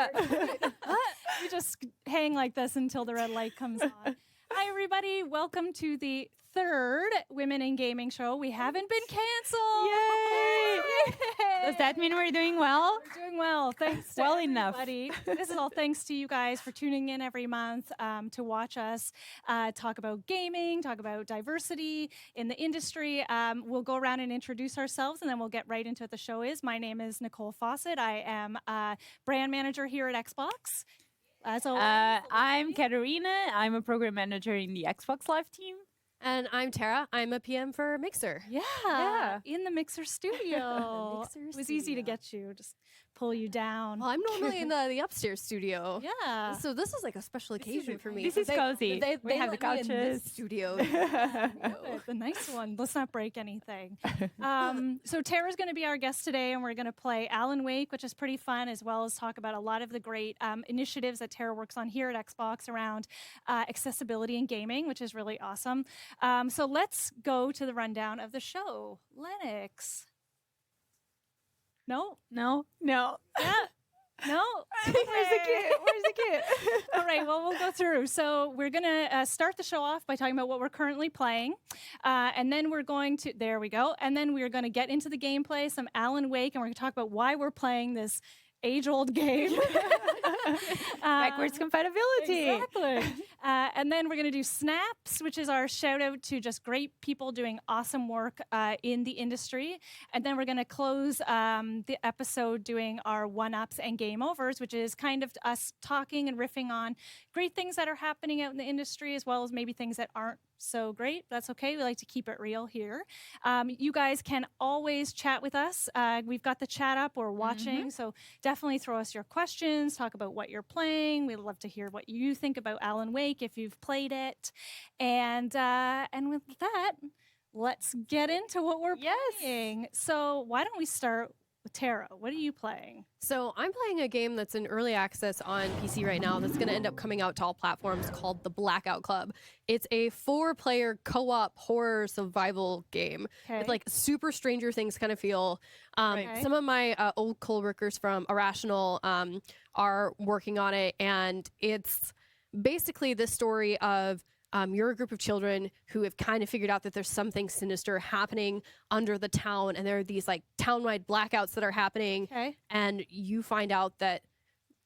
You just hang like this until the red light comes on. Hi, everybody. Welcome to the third Women in Gaming show. We haven't been canceled. Yay! Does that mean we're doing well? We're doing well. Thanks to Well everybody. This is all thanks to you guys for tuning in every month to watch us talk about gaming, talk about diversity in the industry. We'll go around and introduce ourselves, and then we'll get right into what the show is. My name is Nicole Fawcette. I am brand manager here at Xbox. I'm Catarina. I'm a program manager in the Xbox Live team. And I'm Tara. I'm a PM for Mixer. Yeah. In the Mixer studio. It was easy to get you. Just pull you down. Well, I'm normally in the upstairs studio. Yeah. So this is like a special occasion for me. This is cozy. They have the let me in this couches. studio. The nice one. Let's not break anything. So Tara's going to be our guest today, and we're going to play Alan Wake, which is pretty fun, as well as talk about a lot of the great initiatives that Tara works on here at Xbox around accessibility in gaming, which is really awesome. So let's go to the rundown of the show. Lennox. No? No. Yeah. No? Where's the kid? All right, well, we'll go through. So we're going to start the show off by talking about what we're currently playing. And then we're going to, there we go. And then we're going to get into the gameplay, some Alan Wake, and we're going to talk about why we're playing this age-old game. Backwards compatibility. Exactly. And then we're going to do Snaps, which is our shout-out to just great people doing awesome work in the industry. And then we're going to close the episode doing our one-ups and game overs, which is kind of us talking and riffing on great things that are happening out in the industry, as well as maybe things that aren't so great. That's okay. We like to keep it real here. You guys can always chat with us. We've got the chat up or watching, so definitely throw us your questions, talk about what you're playing. We'd love to hear what you think about Alan Wake if you've played it. And with that, let's get into what we're playing. So why don't we start with Tara? What are you playing? So I'm playing a game that's in early access on PC right now that's going to end up coming out to all platforms called The Blackout Club. It's a 4-player co-op horror survival game with like super Stranger Things kind of feel. Some of my old coworkers from Irrational are working on it, and it's basically the story of you're a group of children who have kind of figured out that there's something sinister happening under the town, and there are these like town-wide blackouts that are happening, and you find out that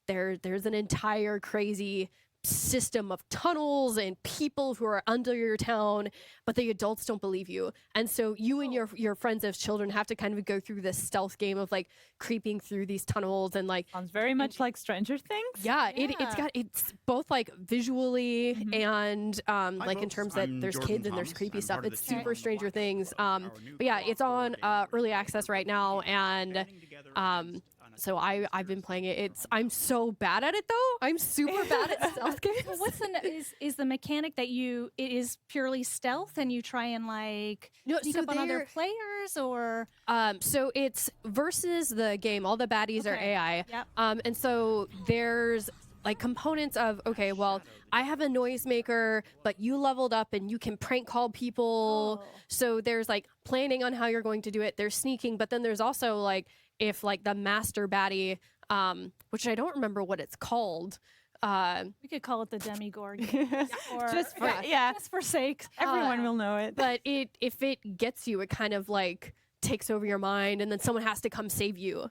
there's an entire crazy system of tunnels and people who are under your town, but the adults don't believe you. And so you and your friends as children have to kind of go through this stealth game of like creeping through these tunnels and like Sounds very much like Stranger Things. Yeah, it's both like visually and like in terms that there's kids and there's creepy stuff. It's super Stranger Things. But yeah, it's on early access right now, and so I've been playing it. I'm so bad at it though. I'm super bad at stealth games. Well, what's is the mechanic that it is purely stealth and you try and like sneak up on other players, or so it's versus the game. All the baddies are AI. And so there's like components of, okay, well, I have a noisemaker, but you leveled up and you can prank call people. So there's like planning on how you're going to do it. There's sneaking, but then there's also like, if like the master baddie, which I don't remember what it's called. We could call it the Demigorgon. Just for sake. Everyone will know it. But if it gets you, it kind of like takes over your mind, and then someone has to come save you.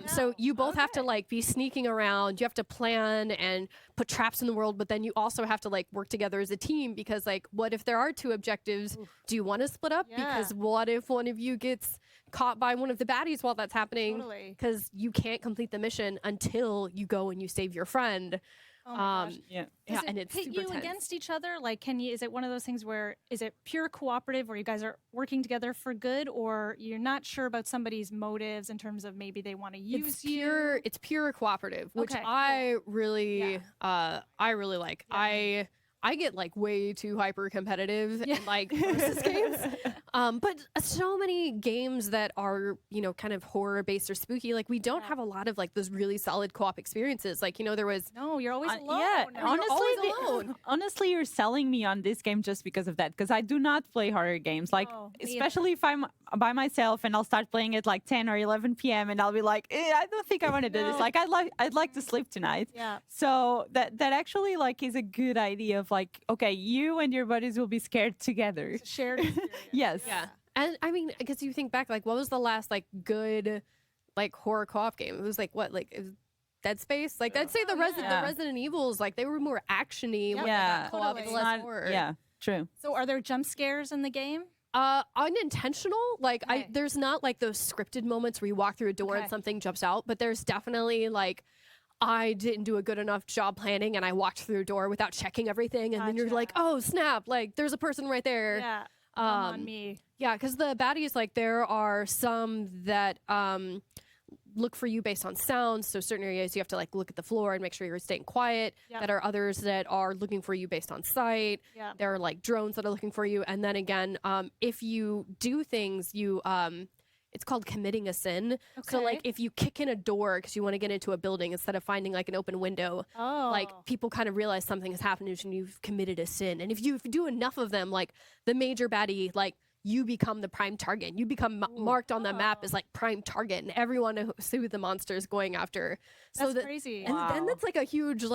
So you both have to like be sneaking around. You have to plan and put traps in the world, but then you also have to like work together as a team, because like, what if there are 2 objectives? Do you want to split up? Because what if one of you gets caught by one of the baddies while that's happening? Because you can't complete the mission until you go and you save your friend. Oh my gosh. And it's hit super you tense. against each other? Like, is it one of those things where is it pure cooperative, where you guys are working together for good, or you're not sure about somebody's motives in terms of maybe they want to use you? It's pure cooperative, which I really like. I get like way too hyper competitive in like versus games. But so many games that are, kind of horror based or spooky, like we don't have a lot of like those really solid co-op experiences. Like, there was No, you're always alone. Yeah, You're always alone. honestly, you're selling me on this game just because of that. Because I do not play horror games, like Oh, me either. especially if I'm by myself and I'll start playing at like 10 or 11 p.m. and I'll be like, I don't think I want to do this. No. Like I'd like to sleep tonight. Yeah. So that actually like is a good idea of like, okay, you and your buddies will be scared together. It's a shared experience. Yes. Yeah. And I mean, I guess you think back, like, what was the last like good like horror co-op game? It was like what, like it was Dead Space? Like I'd say the Resident Evils, like they were more actiony when they Yeah. got co-op, Totally. and less horror. Yeah, true. So are there jump scares in the game? Unintentional. Like Okay. there's not like those scripted moments where you walk through a door and Okay. something jumps out, but there's definitely like I didn't do a good enough job planning and I walked through a door without checking everything, and then you're Gotcha. like, oh snap, like there's a person right there. Yeah. Um, on me. Yeah, because the baddies, like there are some that look for you based on sounds. So certain areas you have to like look at the floor and make sure you're staying quiet. Yep. That are others that are looking for you based on sight. Yeah. There are like drones that are looking for you. And then again, if you do things, you it's called committing a sin. So like Okay. if you kick in a door because you want to get into a building instead of finding like an open window, Oh. like people kind of realize something has happened and you've committed a sin. And if you do enough of them, like the major baddie, like you become the prime target. You become marked on the map as like prime target, and everyone knows who the monster is going after. That's so crazy. and then Wow. that's like a huge do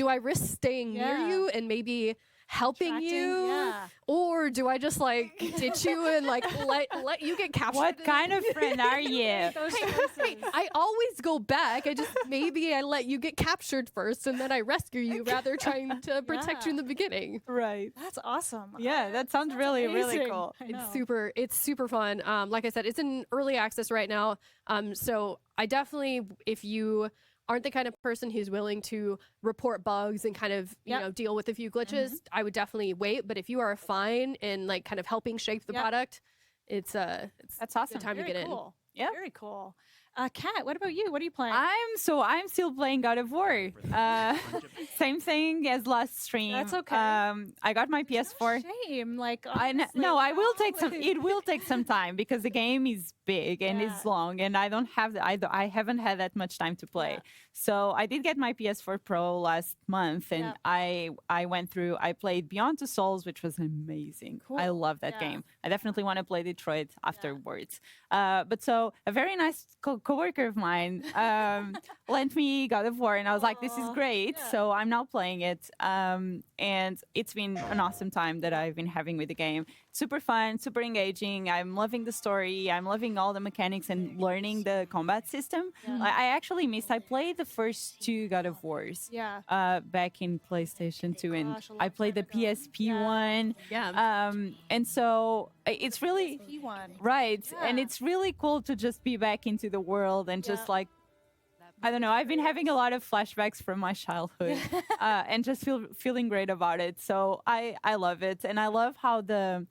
I risk staying near Yeah. you and maybe helping Attracting- you, yeah. or do I just like ditch you and like let you get captured? What and- kind of friend are you? Those Hey, choices. I always go back. I just maybe I let you get captured first and then I rescue you rather trying to protect you in the beginning. Right. That's awesome. Yeah, that sounds really, really Amazing. cool. I know. It's super fun. Like I said, it's in early access right now. So I definitely, if you aren't the kind of person who's willing to report bugs and kind of Yep. deal with a few glitches, I would definitely wait. But if you are fine in like kind of helping shape the Yep. product, it's That's awesome. good time Very to get cool. Yeah. Very cool. Kat, what about you? What are you playing? I'm still playing God of War. Same thing as last stream. That's okay. I got my PS4. Shame. Like No, honestly, I will take some. like- It will take some time because the game is big and Yeah. it's long, and I don't have. I haven't had that much time to play. Yeah. So I did get my PS4 Pro last month, and I went through. I played Beyond Two Souls, which was amazing. I Cool. love that Yeah. game. I definitely want to play Detroit afterwards. But so a very nice coworker of mine lent me God of War, and I was like, "This is Aw, great." yeah. So I'm now playing it, and it's been an awesome time that I've been having with the game. Super fun, super engaging. I'm loving the story. I'm loving all the mechanics and learning the combat system. I actually missed. I played the first two God of Wars. Yeah. Back in PlayStation 2, and Gosh, a long I played the time ago. PSP Yeah. one. And so it's really P1. right, and Yeah. it's really cool to just be back into the world and just Yeah. like I don't know. I've been having a lot of flashbacks from my childhood, and just feeling great about it. So I love it, and I love how there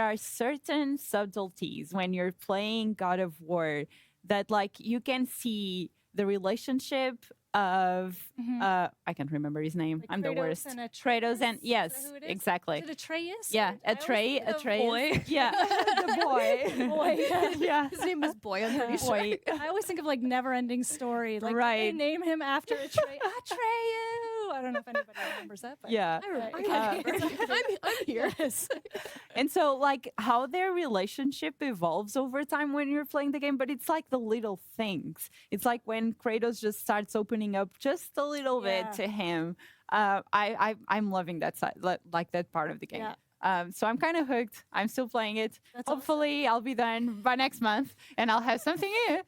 are certain subtleties when you're playing God of War that like you can see the relationship of I can't remember his name. Like I'm the Kratos worst. and Kratos and Atreus? yes, Is that who it is? exactly. Is it Atreus? Yeah, I always think of Atreus. Yeah, the boy. Boy, yeah. yeah. his name is Boy. I'm pretty sure. Boy. I always think of like Never-Ending Story. Like, did they Right. name him after Atreyu. I don't know if anybody remembers that. But Yeah. I'm here. And so, like, how their relationship evolves over time when you're playing the game, but it's like the little things. It's like when Kratos just starts opening up just a little Yeah. bit to him. I'm loving that side, like that part of the game. Yeah. So I'm kind of hooked. I'm still playing it. That's Hopefully, I'll be done by next month, and I'll have something new.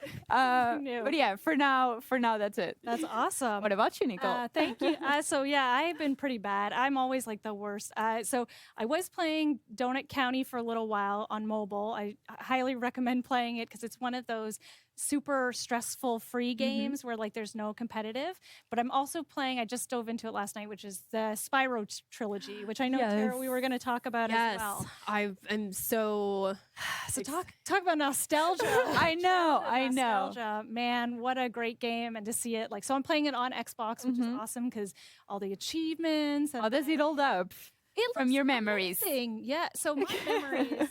New. But yeah, for now, that's it. That's awesome. What about you, Nicole? Thank you. So yeah, I've been pretty bad. I'm always like the worst. So I was playing Donut County for a little while on mobile. I highly recommend playing it because it's one of those super stressful free games where like there's no competitive. But I'm also playing. I just dove into it last night, which is the Spyro trilogy, which I know Tara, we were going to talk about as well. I'm so. So talk about nostalgia. I know. Nostalgia, man, what a great game, and to see it like so I'm playing it on Xbox, which is awesome because all the achievements. And How does it hold up? It from looks your memories. amazing. Yeah. So my memories,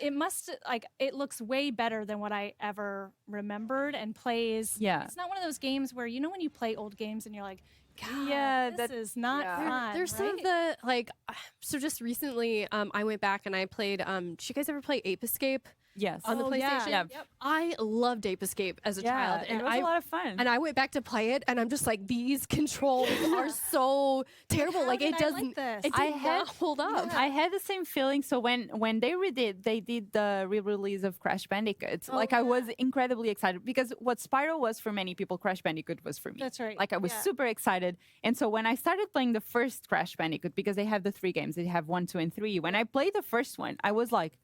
it looks way better than what I ever remembered and plays. Yeah. It's not one of those games where, when you play old games and you're like, God, Yeah, this is not fun. There's some of the so just recently I went back and I played did you guys ever play Ape Escape? Yes. On the PlayStation? Yeah. Yep. I loved Ape Escape as a child. And it was a lot of fun. And I went back to play it and I'm just like, these controls are so terrible. How Like did it I doesn't this? it did not hold up. I had the same feeling. So when they did the re-release of Crash Bandicoot. I was incredibly excited because what Spyro was for many people, Crash Bandicoot was for me. That's right. Like I was super excited. And so when I started playing the first Crash Bandicoot, because they have the 3 games, they have 1, 2, and 3. When I played the first one, I was like,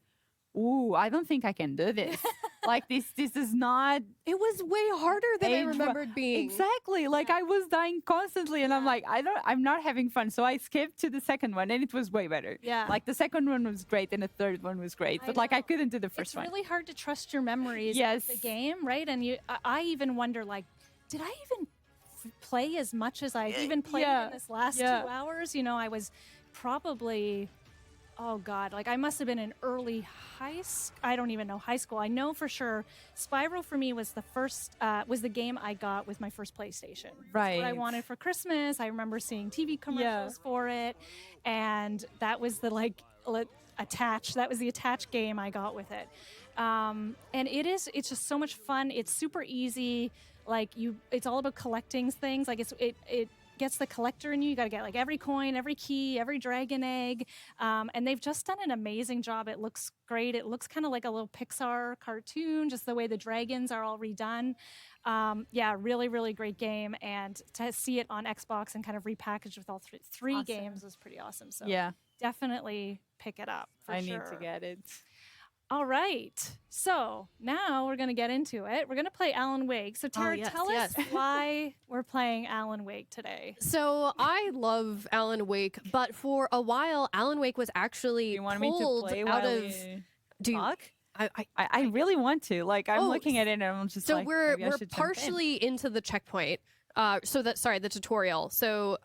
ooh, I don't think I can do this. Like this is not. It was way harder than I remembered being. Exactly. Like I was dying constantly, and I'm like, I'm not having fun. So I skipped to the second one, and it was way better. Yeah. Like the second one was great, and the third one was great. But I couldn't do the first one. It's really hard to trust your memories Yes. of the game, right? And I even wonder, like, did I even play as much as I've even played in this last 2 hours? I was probably. Oh God, like I must have been in early I don't even know high school. I know for sure Spyro for me was the game I got with my first PlayStation. Right. It's what I wanted for Christmas. I remember seeing TV commercials for it. And that was the attach game I got with it. And it's just so much fun. It's super easy. It's all about collecting things. Like it gets the collector in you. You got to get like every coin, every key, every dragon egg. And they've just done an amazing job. It looks great. It looks kind of like a little Pixar cartoon, just the way the dragons are all redone. Really, really great game. And to see it on Xbox and kind of repackaged with all three Awesome. games was pretty awesome. So definitely pick it up. I need to get it. All right. So now we're going to get into it. We're going to play Alan Wake. So Tara, tell us why we're playing Alan Wake today. So I love Alan Wake, but for a while, Alan Wake was actually You want me to pulled play out while of. we Do you, talk? I I really want to. Like I'm looking at it and I'm just so like, we're maybe I should jump in. partially into the checkpoint. The tutorial. So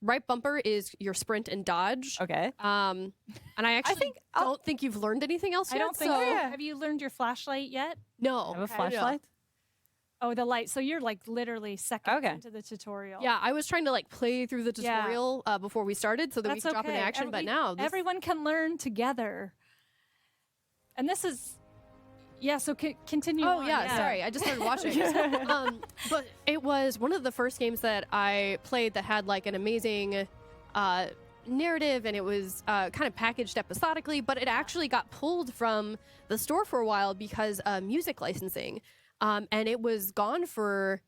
right bumper is your sprint and dodge. Okay. And I actually don't think you've learned anything else yet. I don't think so. Have you learned your flashlight yet? No. Have a flashlight? Oh, the light. So you're like literally seconds into the tutorial. Yeah, I was trying to like play through the tutorial before we started so that we could drop into action. But now everyone can learn together. And this is. Yeah, so continue on. Sorry. I just started watching. But it was one of the first games that I played that had like an amazing narrative, and it was kind of packaged episodically, but it actually got pulled from the store for a while because music licensing. And it was gone for,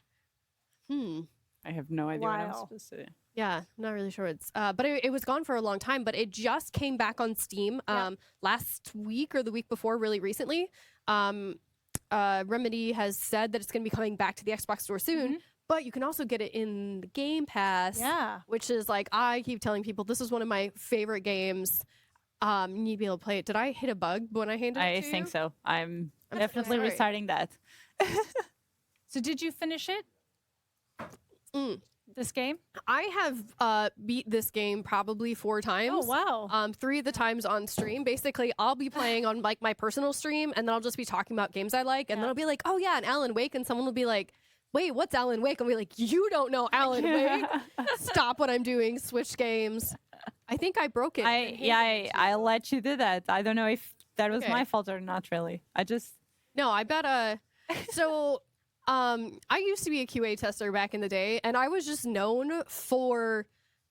I have no idea what I'm supposed to do. Yeah, I'm not really sure but it was gone for a long time, but it just came back on Steam last week or the week before, really recently. Remedy has said that it's going to be coming back to the Xbox store soon, but you can also get it in the Game Pass, which is like, I keep telling people, this is one of my favorite games. You need to be able to play it. Did I hit a bug when I handed it to you? I think so. I'm definitely restarting that. So did you finish it? This game? I have beat this game probably 4 times. Oh, wow. 3 of the times on stream. Basically, I'll be playing on like my personal stream, and then I'll just be talking about games I like, and then I'll be like, oh yeah, and Alan Wake, and someone will be like, wait, what's Alan Wake? I'll be like, you don't know Alan Wake? Stop what I'm doing, switch games. I think I broke it. I let you do that. I don't know if that was my fault or not really. No, I bet so I used to be a QA tester back in the day, and I was just known for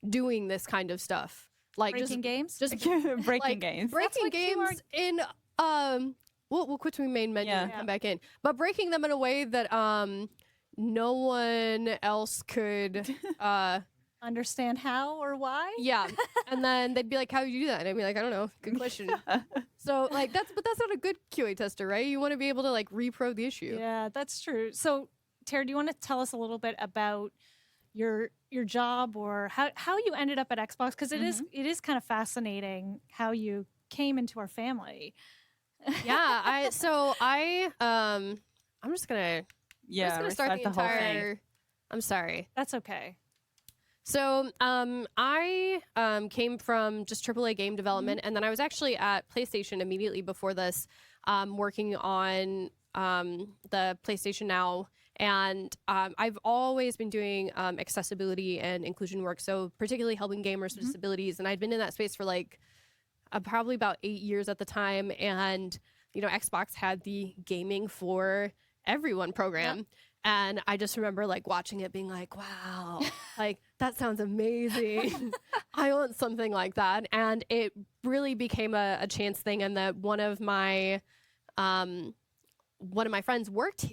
doing this kind of stuff. Like breaking games? Just breaking games. Breaking games in we'll quit to the main menu and come back in. But breaking them in a way that no one else could understand how or why? Yeah. And then they'd be like, how do you do that? And I'd be like, I don't know. Good question. So like that's not a good QA tester, right? You want to be able to like repro the issue. Yeah, that's true. So Tara, do you want to tell us a little bit about your job or how you ended up at Xbox? Because it is kind of fascinating how you came into our family. Yeah, I'm just gonna start the whole entire thing. I'm sorry. That's okay. So I came from just AAA game development, and then I was actually at PlayStation immediately before this, working on the PlayStation Now. And I've always been doing accessibility and inclusion work, so particularly helping gamers with disabilities. And I'd been in that space for like probably about 8 years at the time. And, you know, Xbox had the Gaming for Everyone program. Yep. And I just remember like watching it being like, wow, like that sounds amazing. I want something like that. And it really became a chance thing. And that one of my friends worked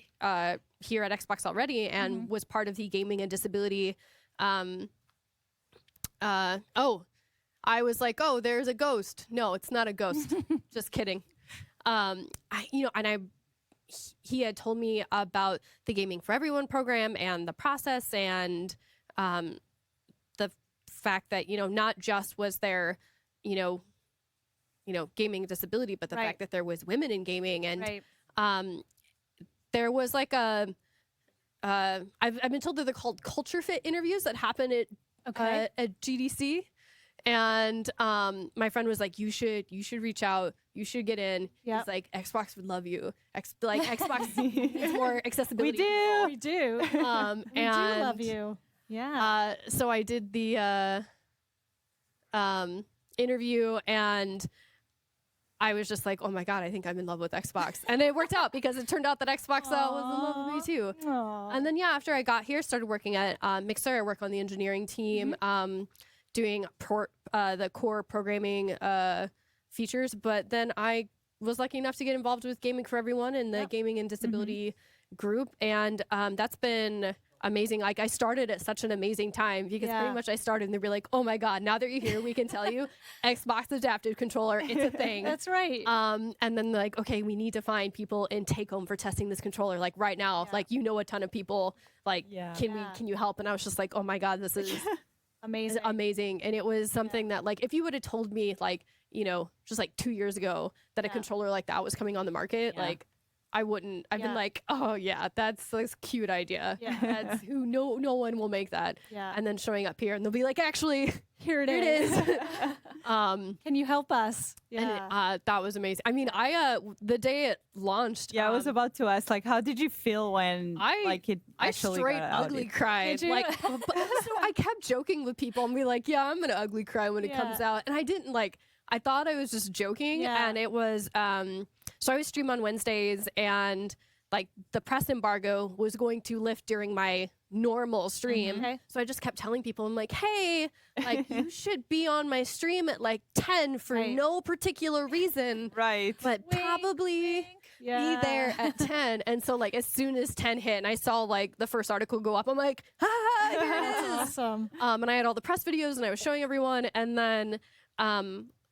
here at Xbox already and was part of the gaming and disability. I was like, oh, there's a ghost. No, it's not a ghost. Just kidding. He had told me about the Gaming for Everyone program and the process and the fact that, you know, not just was there, you know, gaming disability, but the fact that there was women in gaming. And there was like I've been told that they're called culture fit interviews that happen at GDC. And my friend was like, you should reach out. You should get in. Yep. He's like, Xbox would love you. Xbox needs more accessibility. We do. We do love you. Yeah. So I did the interview, and I was just like, oh my God, I think I'm in love with Xbox. And it worked out because it turned out that Xbox was in love with me too. Aww. And then, after I got here, started working at Mixer. I work on the engineering team. Doing the core programming features, but then I was lucky enough to get involved with Gaming for Everyone and the Gaming and Disability group, and that's been amazing. Like, I started at such an amazing time because pretty much I started and they were like, oh my God, now that you're here, we can tell you Xbox Adaptive Controller, it's a thing. That's right. And then like, okay, we need to find people in Take Home for testing this controller. Like right now, like, you know, a ton of people, like, can you help? And I was just like, oh my God, this is amazing. And it was something that, like, if you would have told me, like, you know, just like 2 years ago that a controller like that was coming on the market, like, I wouldn't. I've been like, oh yeah, that's a cute idea. Yeah. That's who no one will make that. Yeah. And then showing up here and they'll be like, actually, here it is. Can you help us? Yeah. And that was amazing. I mean, the day it launched. Yeah, I was about to ask, like, how did you feel when it actually straight got outed? ugly cried. Like, so I kept joking with people and be like, yeah, I'm gonna ugly cry when it comes out. And I didn't I thought I was just joking, and it was so I would stream on Wednesdays, and like the press embargo was going to lift during my normal stream. So I just kept telling people, I'm like, hey, like, you should be on my stream at like 10 for no particular reason. Right. But wink, probably be there at 10. And so like as soon as 10 hit and I saw like the first article go up, I'm like, here it is. Awesome. And I had all the press videos and I was showing everyone, and then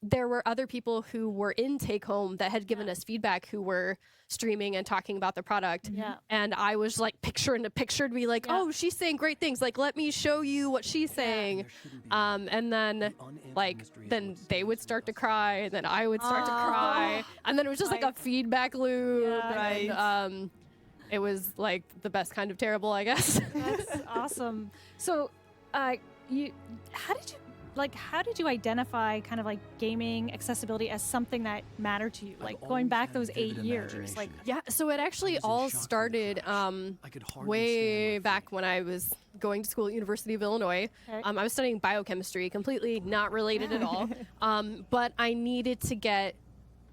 there were other people who were in Take Home that had given us feedback who were streaming and talking about the product. Yeah. And I was like picture to be like, oh, she's saying great things. Like, let me show you what she's saying. And then then they would start to cry, and then I would start to cry. And then it was just like a feedback loop. Yeah. And it was like the best kind of terrible, I guess. That's awesome. So how did you identify kind of like gaming accessibility as something that mattered to you? Like going back those 8 years, like so it actually all started way back when I was going to school at University of Illinois. I was studying biochemistry, completely not related at all. But I needed to get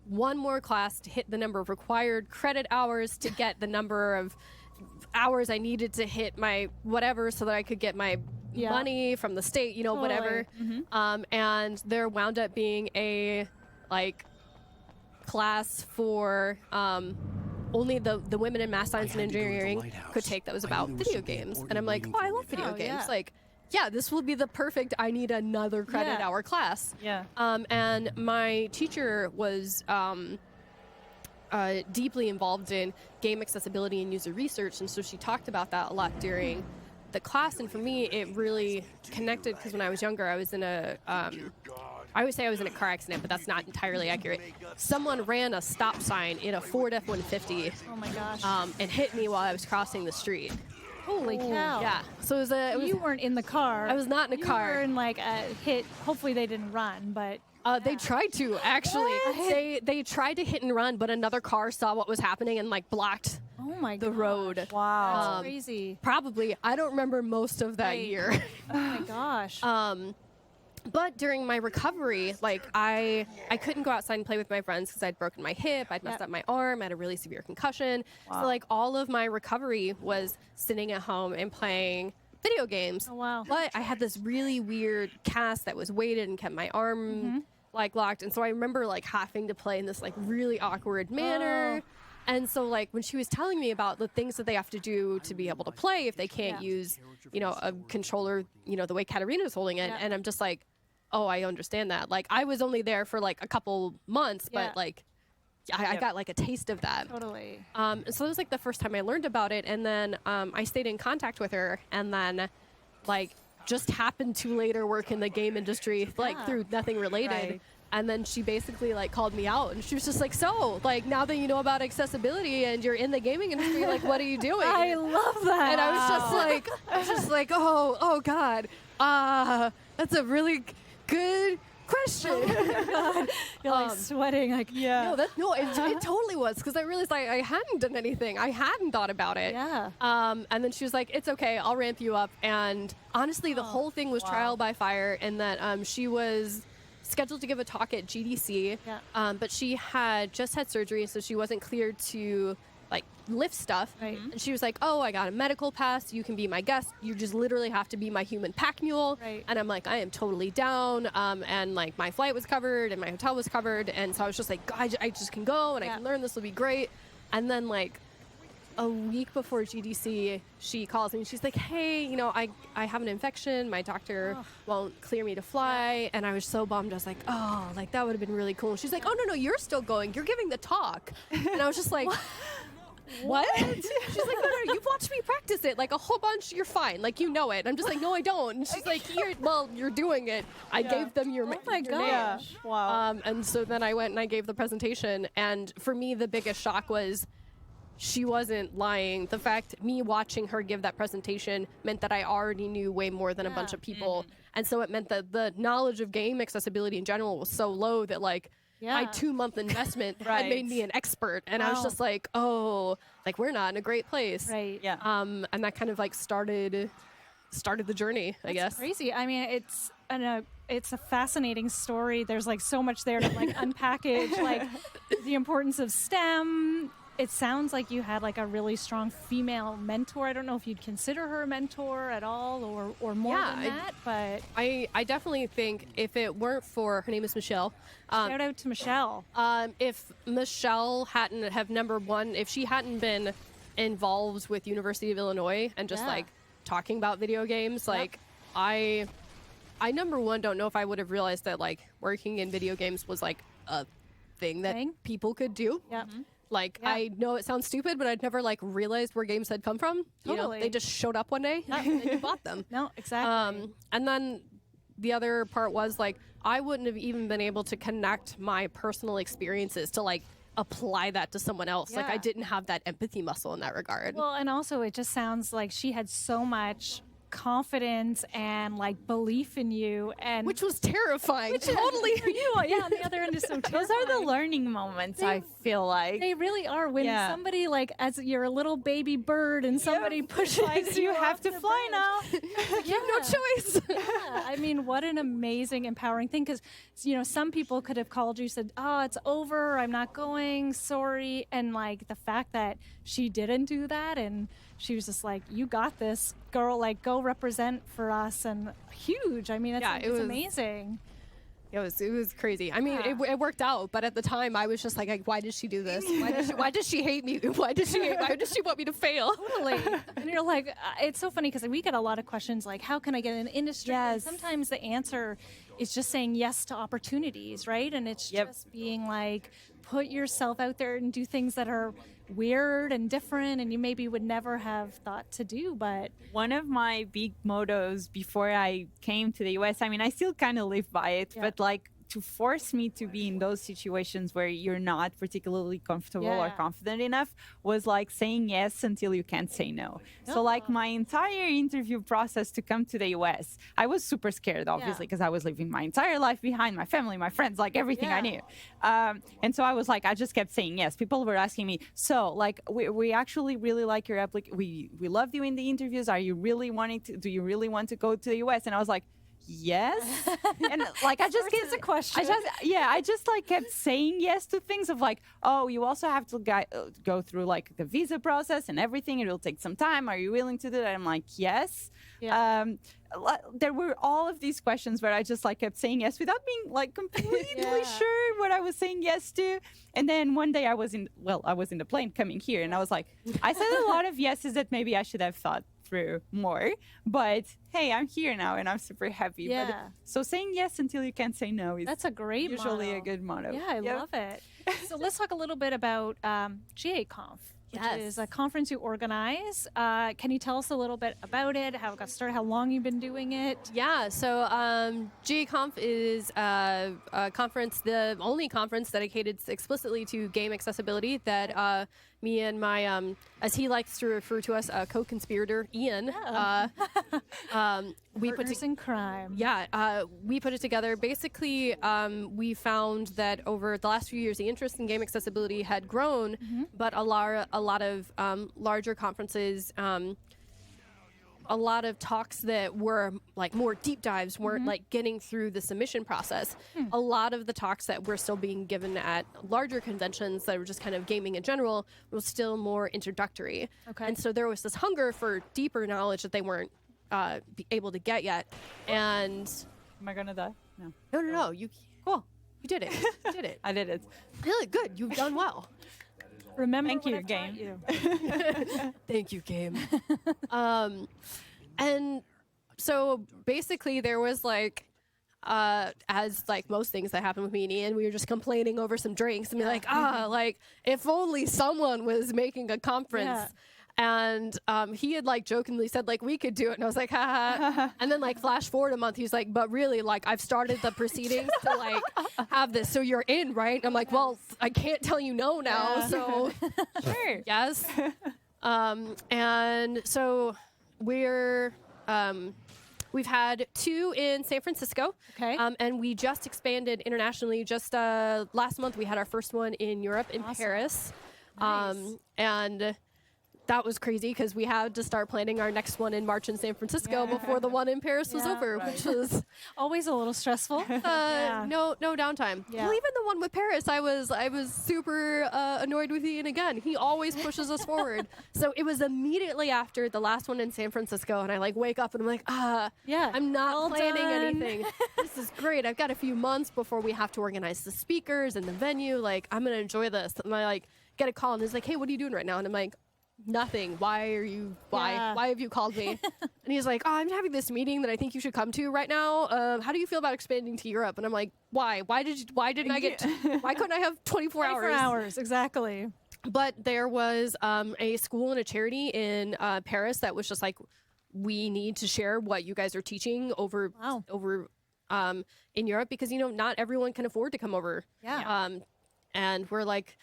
one more class to hit the number of required credit hours to get the number of hours I needed to hit my whatever so that I could get my money from the state, you know, whatever. And there wound up being a class for only the women in math science and engineering could take that was about video games. And I'm like, oh, I love video games. Like, yeah, this will be the perfect, I need another credit hour class. Yeah. And my teacher was deeply involved in game accessibility and user research, and so she talked about that a lot during the class. And for me, it really connected because when I was younger, I was in a I would say I was in a car accident, but that's not entirely accurate. Someone ran a stop sign in a Ford F-150. Oh my gosh. And hit me while I was crossing the street. Holy cow. Yeah. So it was You weren't in the car. I was not in a You car. were in like a hit. Hopefully they didn't run, but They tried to, actually. They tried to hit and run, but another car saw what was happening and like blocked oh my the road. Wow. That's crazy. Probably. I don't remember most of that Right. year. Oh my gosh. But during my recovery, like I couldn't go outside and play with my friends because I'd broken my hip, I'd messed up my arm, I had a really severe concussion. So like all of my recovery was sitting at home and playing video games. Oh, wow. But I had this really weird cast that was weighted and kept my arm like locked. And so I remember like having to play in this like really awkward manner. And so like when she was telling me about the things that they have to do to be able to play if they can't use, you know, a controller, you know, the way Catarina's holding it. And I'm just like, oh, I understand that. Like I was only there for like a couple months, but like I got like a taste of that. Totally. So it was like the first time I learned about it. And then I stayed in contact with her and then like just happened to later work in the game industry, like through nothing related. Right. And then she basically like called me out and she was just like, so like now that you know about accessibility and you're in the gaming industry, like what are you doing? I love that. And I was just like, oh God, that's a really good question. You're like sweating. Like, No, it totally was because I realized I hadn't done anything. I hadn't thought about it. Yeah. And then she was like, it's okay, I'll ramp you up. And honestly, the whole thing was trial by fire in that she was scheduled to give a talk at GDC, but she had just had surgery, so she wasn't cleared to like lift stuff. Right. And she was like, oh, I got a medical pass. You can be my guest. You just literally have to be my human pack mule. Right. And I'm like, I am totally down. And like my flight was covered and my hotel was covered. And so I was just like, I just can go and I can learn. This will be great. And then like a week before GDC, she calls me and she's like, hey, you know, I have an infection. My doctor won't clear me to fly. And I was so bummed. I was like, oh, like that would have been really cool. And she's like, oh, no, you're still going. You're giving the talk. And I was just like, what? She's like, no, you've watched me practice it like a whole bunch. You're fine. Like, you know it. I'm just like, no, I don't. And she's like, you're doing it. I gave them your Oh my your gosh. name. Wow. And so then I went and I gave the presentation. And for me, the biggest shock was she wasn't lying. The fact me watching her give that presentation meant that I already knew way more than a bunch of people. And so it meant that the knowledge of game accessibility in general was so low that like my 2-month investment had made me an expert. And I was just like, oh, like we're not in a great place. Right. Yeah. And that kind of like started the journey, I guess. Crazy. I mean, it's a fascinating story. There's like so much there to like unpackage, like the importance of STEM. It sounds like you had like a really strong female mentor. I don't know if you'd consider her a mentor at all or more than that, but I definitely think if it weren't for, her name is Michelle. shout out to Michelle. If Michelle hadn't have if she hadn't been involved with University of Illinois and just like talking about video games, like I number one don't know if I would have realized that like working in video games was like a thing that people could do. Yeah. Like, I know it sounds stupid, but I'd never, like, realized where games had come from. You know, they just showed up one day and you bought them. No, exactly. And then the other part was, like, I wouldn't have even been able to connect my personal experiences to, like, apply that to someone else. Like, I didn't have that empathy muscle in that regard. Well, and also it just sounds like she had so much confidence and like belief in you, and which was terrifying. Totally. For you, on the other end is so terrifying. Those are the learning moments, I feel like. They really are. When somebody like, as you're a little baby bird and somebody pushes you have to fly now. You have no choice. I mean, what an amazing, empowering thing. Because, you know, some people could have called you, said, oh, it's over, I'm not going, sorry. And like the fact that she didn't do that, and she was just like, you got this, girl, like go represent for us. And huge. I mean, it was amazing. It was crazy. I mean, it worked out, but at the time I was just like, why did she do this? Why does she hate me? Why does she want me to fail? Totally. And you're like, it's so funny because we get a lot of questions like, how can I get in the industry? Yes. And sometimes the answer is just saying yes to opportunities, right? And it's just being like, put yourself out there and do things that are weird and different and you maybe would never have thought to do. But one of my big mottos before I came to the US, I mean, I still kind of live by it, but like to force me to be in those situations where you're not particularly comfortable or Yeah. confident enough was like saying yes until you can't say no. So like my entire interview process to come to the US, I was super scared, obviously, because I was leaving my entire life behind, my family, my friends, like everything I knew. And so I was like, I just kept saying yes. People were asking me, so like, we actually really like your application. We loved you in the interviews. Are you really wanting to, do you really want to go to the US? And I was like, yes. And like, I just It's a question. I just like kept saying yes to things of like, oh, you also have to go through like the visa process and everything. It will take some time. Are you willing to do that? I'm like, yes. Yeah. There were all of these questions where I just like kept saying yes without being like completely sure what I was saying yes to. And then one day I was in the plane coming here, and I was like, I said a lot of yeses that maybe I should have thought through more, but hey, I'm here now and I'm super happy. Yeah. But, so saying yes until you can't say no is That's a great usually motto. a good motto. Yeah, I love it. So let's talk a little bit about GAConf, which is a conference you organize. Can you tell us a little bit about it, how it got started, how long you've been doing it? Yeah, so GAConf is a conference, the only conference dedicated explicitly to game accessibility that me and my, as he likes to refer to us, co-conspirator, Ian, we put Partners in crime. Yeah, we put it together. Basically, we found that over the last few years, the interest in game accessibility had grown, but a lot of larger conferences, a lot of talks that were like more deep dives weren't like getting through the submission process. A lot of the talks that were still being given at larger conventions that were just kind of gaming in general was still more introductory. Okay. And so there was this hunger for deeper knowledge that they weren't able to get yet. And Am I gonna die? No. no, you Cool. you did it. You did it. I did it. Really good. You've done well. Remember Thank what you, I've taught game. you. Thank you, game. And so basically there was like, as like most things that happened with me and Ian, we were just complaining over some drinks and be like, like if only someone was making a conference. Yeah. And he had like jokingly said like we could do it, and I was like, haha. And then like flash forward a month, he's like, but really, like I've started the proceedings to like have this, so you're in, right? I'm like, well, I can't tell you no now, so Sure. yes. And so we're we've had 2 in San Francisco. Okay. And we just expanded internationally. Just last month, we had our first one in Europe, in Paris. Nice. And that was crazy because we had to start planning our next one in March in San Francisco before the one in Paris was over, which was Always a little stressful. no downtime. Yeah. Well, even the one with Paris, I was super annoyed with Ian again. He always pushes us forward. So it was immediately after the last one in San Francisco, and I like wake up and I'm like, Yeah. I'm not Well planning done. anything. This is great. I've got a few months before we have to organize the speakers and the venue. Like, I'm gonna enjoy this. And I like get a call and he's like, hey, what are you doing right now? And I'm like, nothing. Why have you called me? And he's like, oh, I'm having this meeting that I think you should come to right now. How do you feel about expanding to Europe? And I'm like, why couldn't I have 24 hours? 24 hours, exactly. But there was a school and a charity in Paris that was just like, we need to share what you guys are teaching over in Europe, because not everyone can afford to come over. Yeah. And we're like,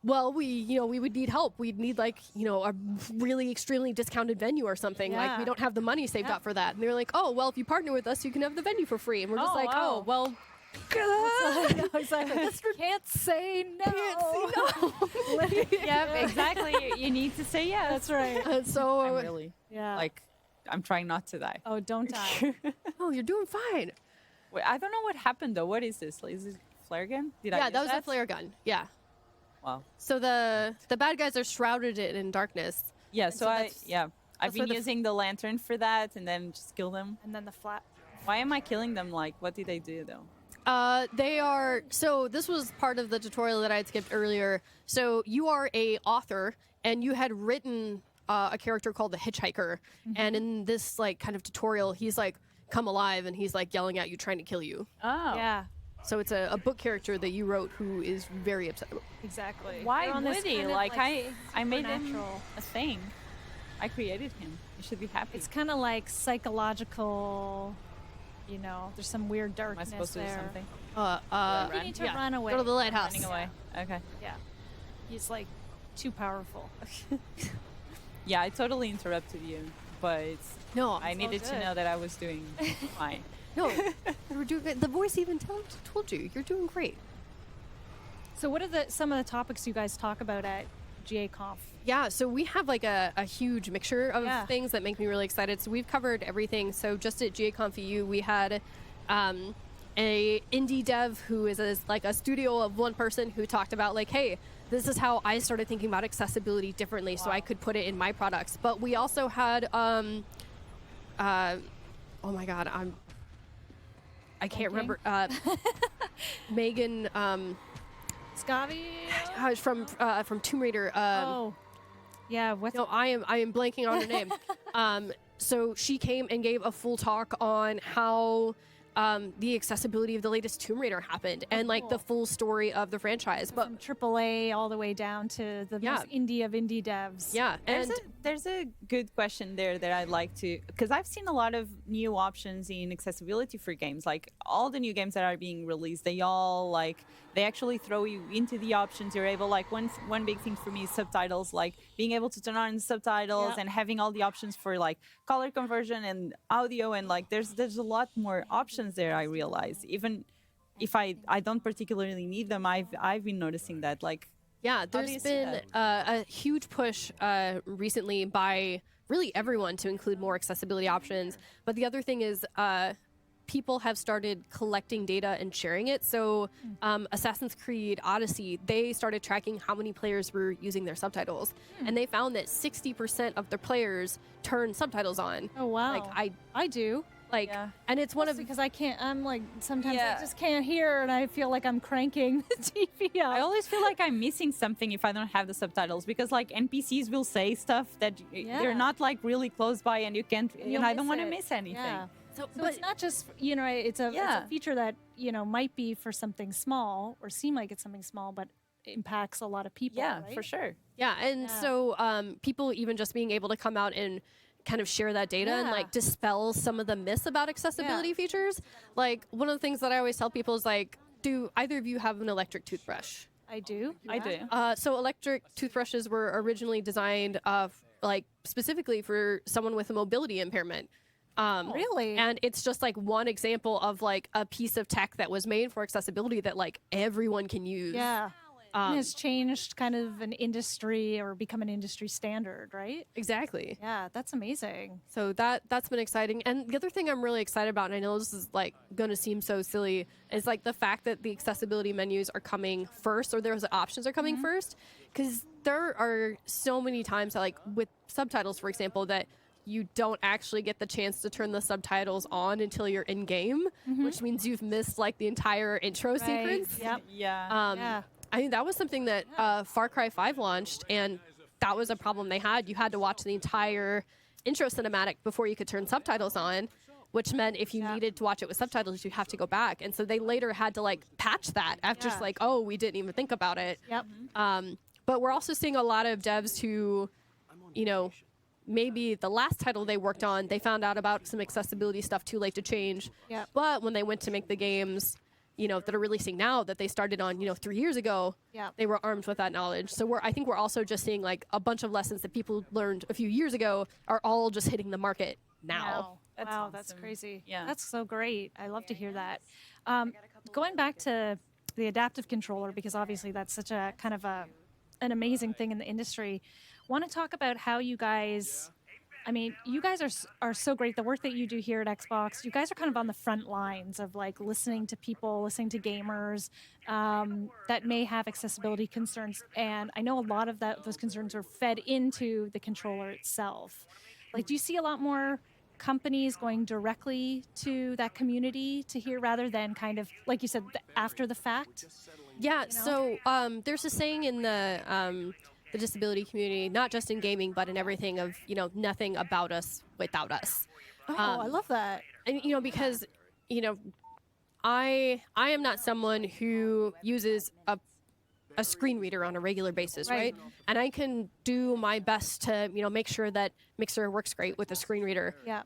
well, we would need help. We'd need like, a really extremely discounted venue or something. Like, Yeah. we don't have the money saved up for that. And they're like, oh, well, if you partner with us, you can have the venue for free. And we're just Oh, like, wow. oh, well, Exactly. Can't say no. Yep, exactly. You need to say yes. That's right. and so, I'm really Yeah. I'm trying not to die. Oh, don't die. oh, you're doing fine. Wait, I don't know what happened though. What is this? Is this flare gun? Did I Yeah, use that was a flare gun. Yeah. Wow. So the bad guys are shrouded in darkness. Yeah. And So so I've that's where been using the lantern for that, and then just kill them. And then the flat. Why am I killing them? Like, what did they do though? They are, so this was part of the tutorial that I had skipped earlier. So you are a author, and you had written a character called the Hitchhiker. And in this like kind of tutorial, he's like come alive, and he's like yelling at you, trying to kill you. Oh. Yeah, So it's a book character that you wrote who is very upset. exactly. Why They're on this would he? kind of, Like, I made him supernatural- a thing. I created him. You should be happy. It's kind of like psychological you know, there's some weird Am I darkness supposed to do there. something? You need to yeah. run away. Go to the lighthouse. Running away. Okay. Yeah. He's like too powerful. Yeah, I totally interrupted you, but No, I needed to good. know that I was doing fine. no, you were doing good. The voice even told you you're doing great. So what are some of the topics you guys talk about at GA-Conf? Yeah, so we have like a huge mixture of Yeah. things that make me really excited. So we've covered everything. So just at GA-Conf EU, we had a indie dev who is like a studio of one person who talked about like, hey, this is how I started thinking about accessibility differently, so I could put it in my products. But we also had, oh my God, I can't remember. Megan, Scavi? from Tomb Raider. Oh. Yeah, what's No, I am blanking on her name. So she came and gave a full talk on how the accessibility of the latest Tomb Raider happened and like the full story of the franchise. But from AAA all the way down to the most indie of indie devs. yeah, and There's a good question there that I'd like to, because I've seen a lot of new options in accessibility for games. Like all the new games that are being released, they all they actually throw you into the options. You're able, like one big thing for me is subtitles, like being able to turn on subtitles and having all the options for like color conversion and audio, and like there's a lot more options there. I realize, even if I don't particularly need them, I've been noticing that like. yeah, do you there's see been a huge push recently by really everyone to include more accessibility options. But the other thing is people have started collecting data and sharing it. So Assassin's Creed Odyssey, they started tracking how many players were using their subtitles. And they found that 60% of their players turn subtitles on. Oh, wow. Like I do. like, Yeah. and it's one of Because I can't, I'm like, sometimes Yeah. I just can't hear and I feel like I'm cranking the TV up. I always feel like I'm missing something if I don't have the subtitles, because like NPCs will say stuff that they're not like really close by and you can't, You'll and I don't miss want to it. miss anything. Yeah. so, So it's not just, you know, it's a Yeah. feature that, you know, might be for something small or seem like it's something small, but impacts a lot of people. Yeah, right? for sure. yeah, and so people even just being able to come out and kind of share that data and Yeah. like dispel some of the myths about accessibility features. Like one of the things that I always tell people is like, do either of you have an electric toothbrush? I do. I do. So electric toothbrushes were originally designed like specifically for someone with a mobility impairment. Really? And it's just like one example of like a piece of tech that was made for accessibility that like everyone can use. Yeah. And has changed kind of an industry or become an industry standard, right? Exactly. Yeah, that's amazing. So that's been exciting. And the other thing I'm really excited about, and I know this is like going to seem so silly, is like the fact that the accessibility menus are coming first, or those options are coming first, because there are so many times that, like with subtitles, for example, that you don't actually get the chance to turn the subtitles on until you're in game, which means you've missed like the entire intro sequence. Yep. Yeah. Yeah. I think that was something that Far Cry 5 launched, and that was a problem they had. You had to watch the entire intro cinematic before you could turn subtitles on, which meant if you needed to watch it with subtitles, you have to go back. And so they later had to like patch that after just like, oh, we didn't even think about it. Yep. But we're also seeing a lot of devs who, you know, maybe the last title they worked on, they found out about some accessibility stuff too late to change. Yep. But when they went to make the games, you know, that are releasing now that they started on, 3 years ago, Yep. they were armed with that knowledge. So I think we're also just seeing like a bunch of lessons that people learned a few years ago are all just hitting the market now. That's Wow, that's awesome. crazy. Yeah. That's so great. I love to hear that. Going back to the adaptive controller, because obviously that's such a kind of an amazing thing in the industry. Want to talk about how you guys, I mean, you guys are so great. The work that you do here at Xbox, you guys are kind of on the front lines of like listening to people, listening to gamers that may have accessibility concerns. And I know a lot of those concerns are fed into the controller itself. Like, do you see a lot more companies going directly to that community to hear rather than kind of, like you said, after the fact? Yeah. So there's a saying in the disability community, not just in gaming, but in everything of, nothing about us without us. Oh, I love that. And, because, I am not someone who uses a screen reader on a regular basis, right? And I can do my best to, make sure that Mixer works great with a screen reader. Yeah.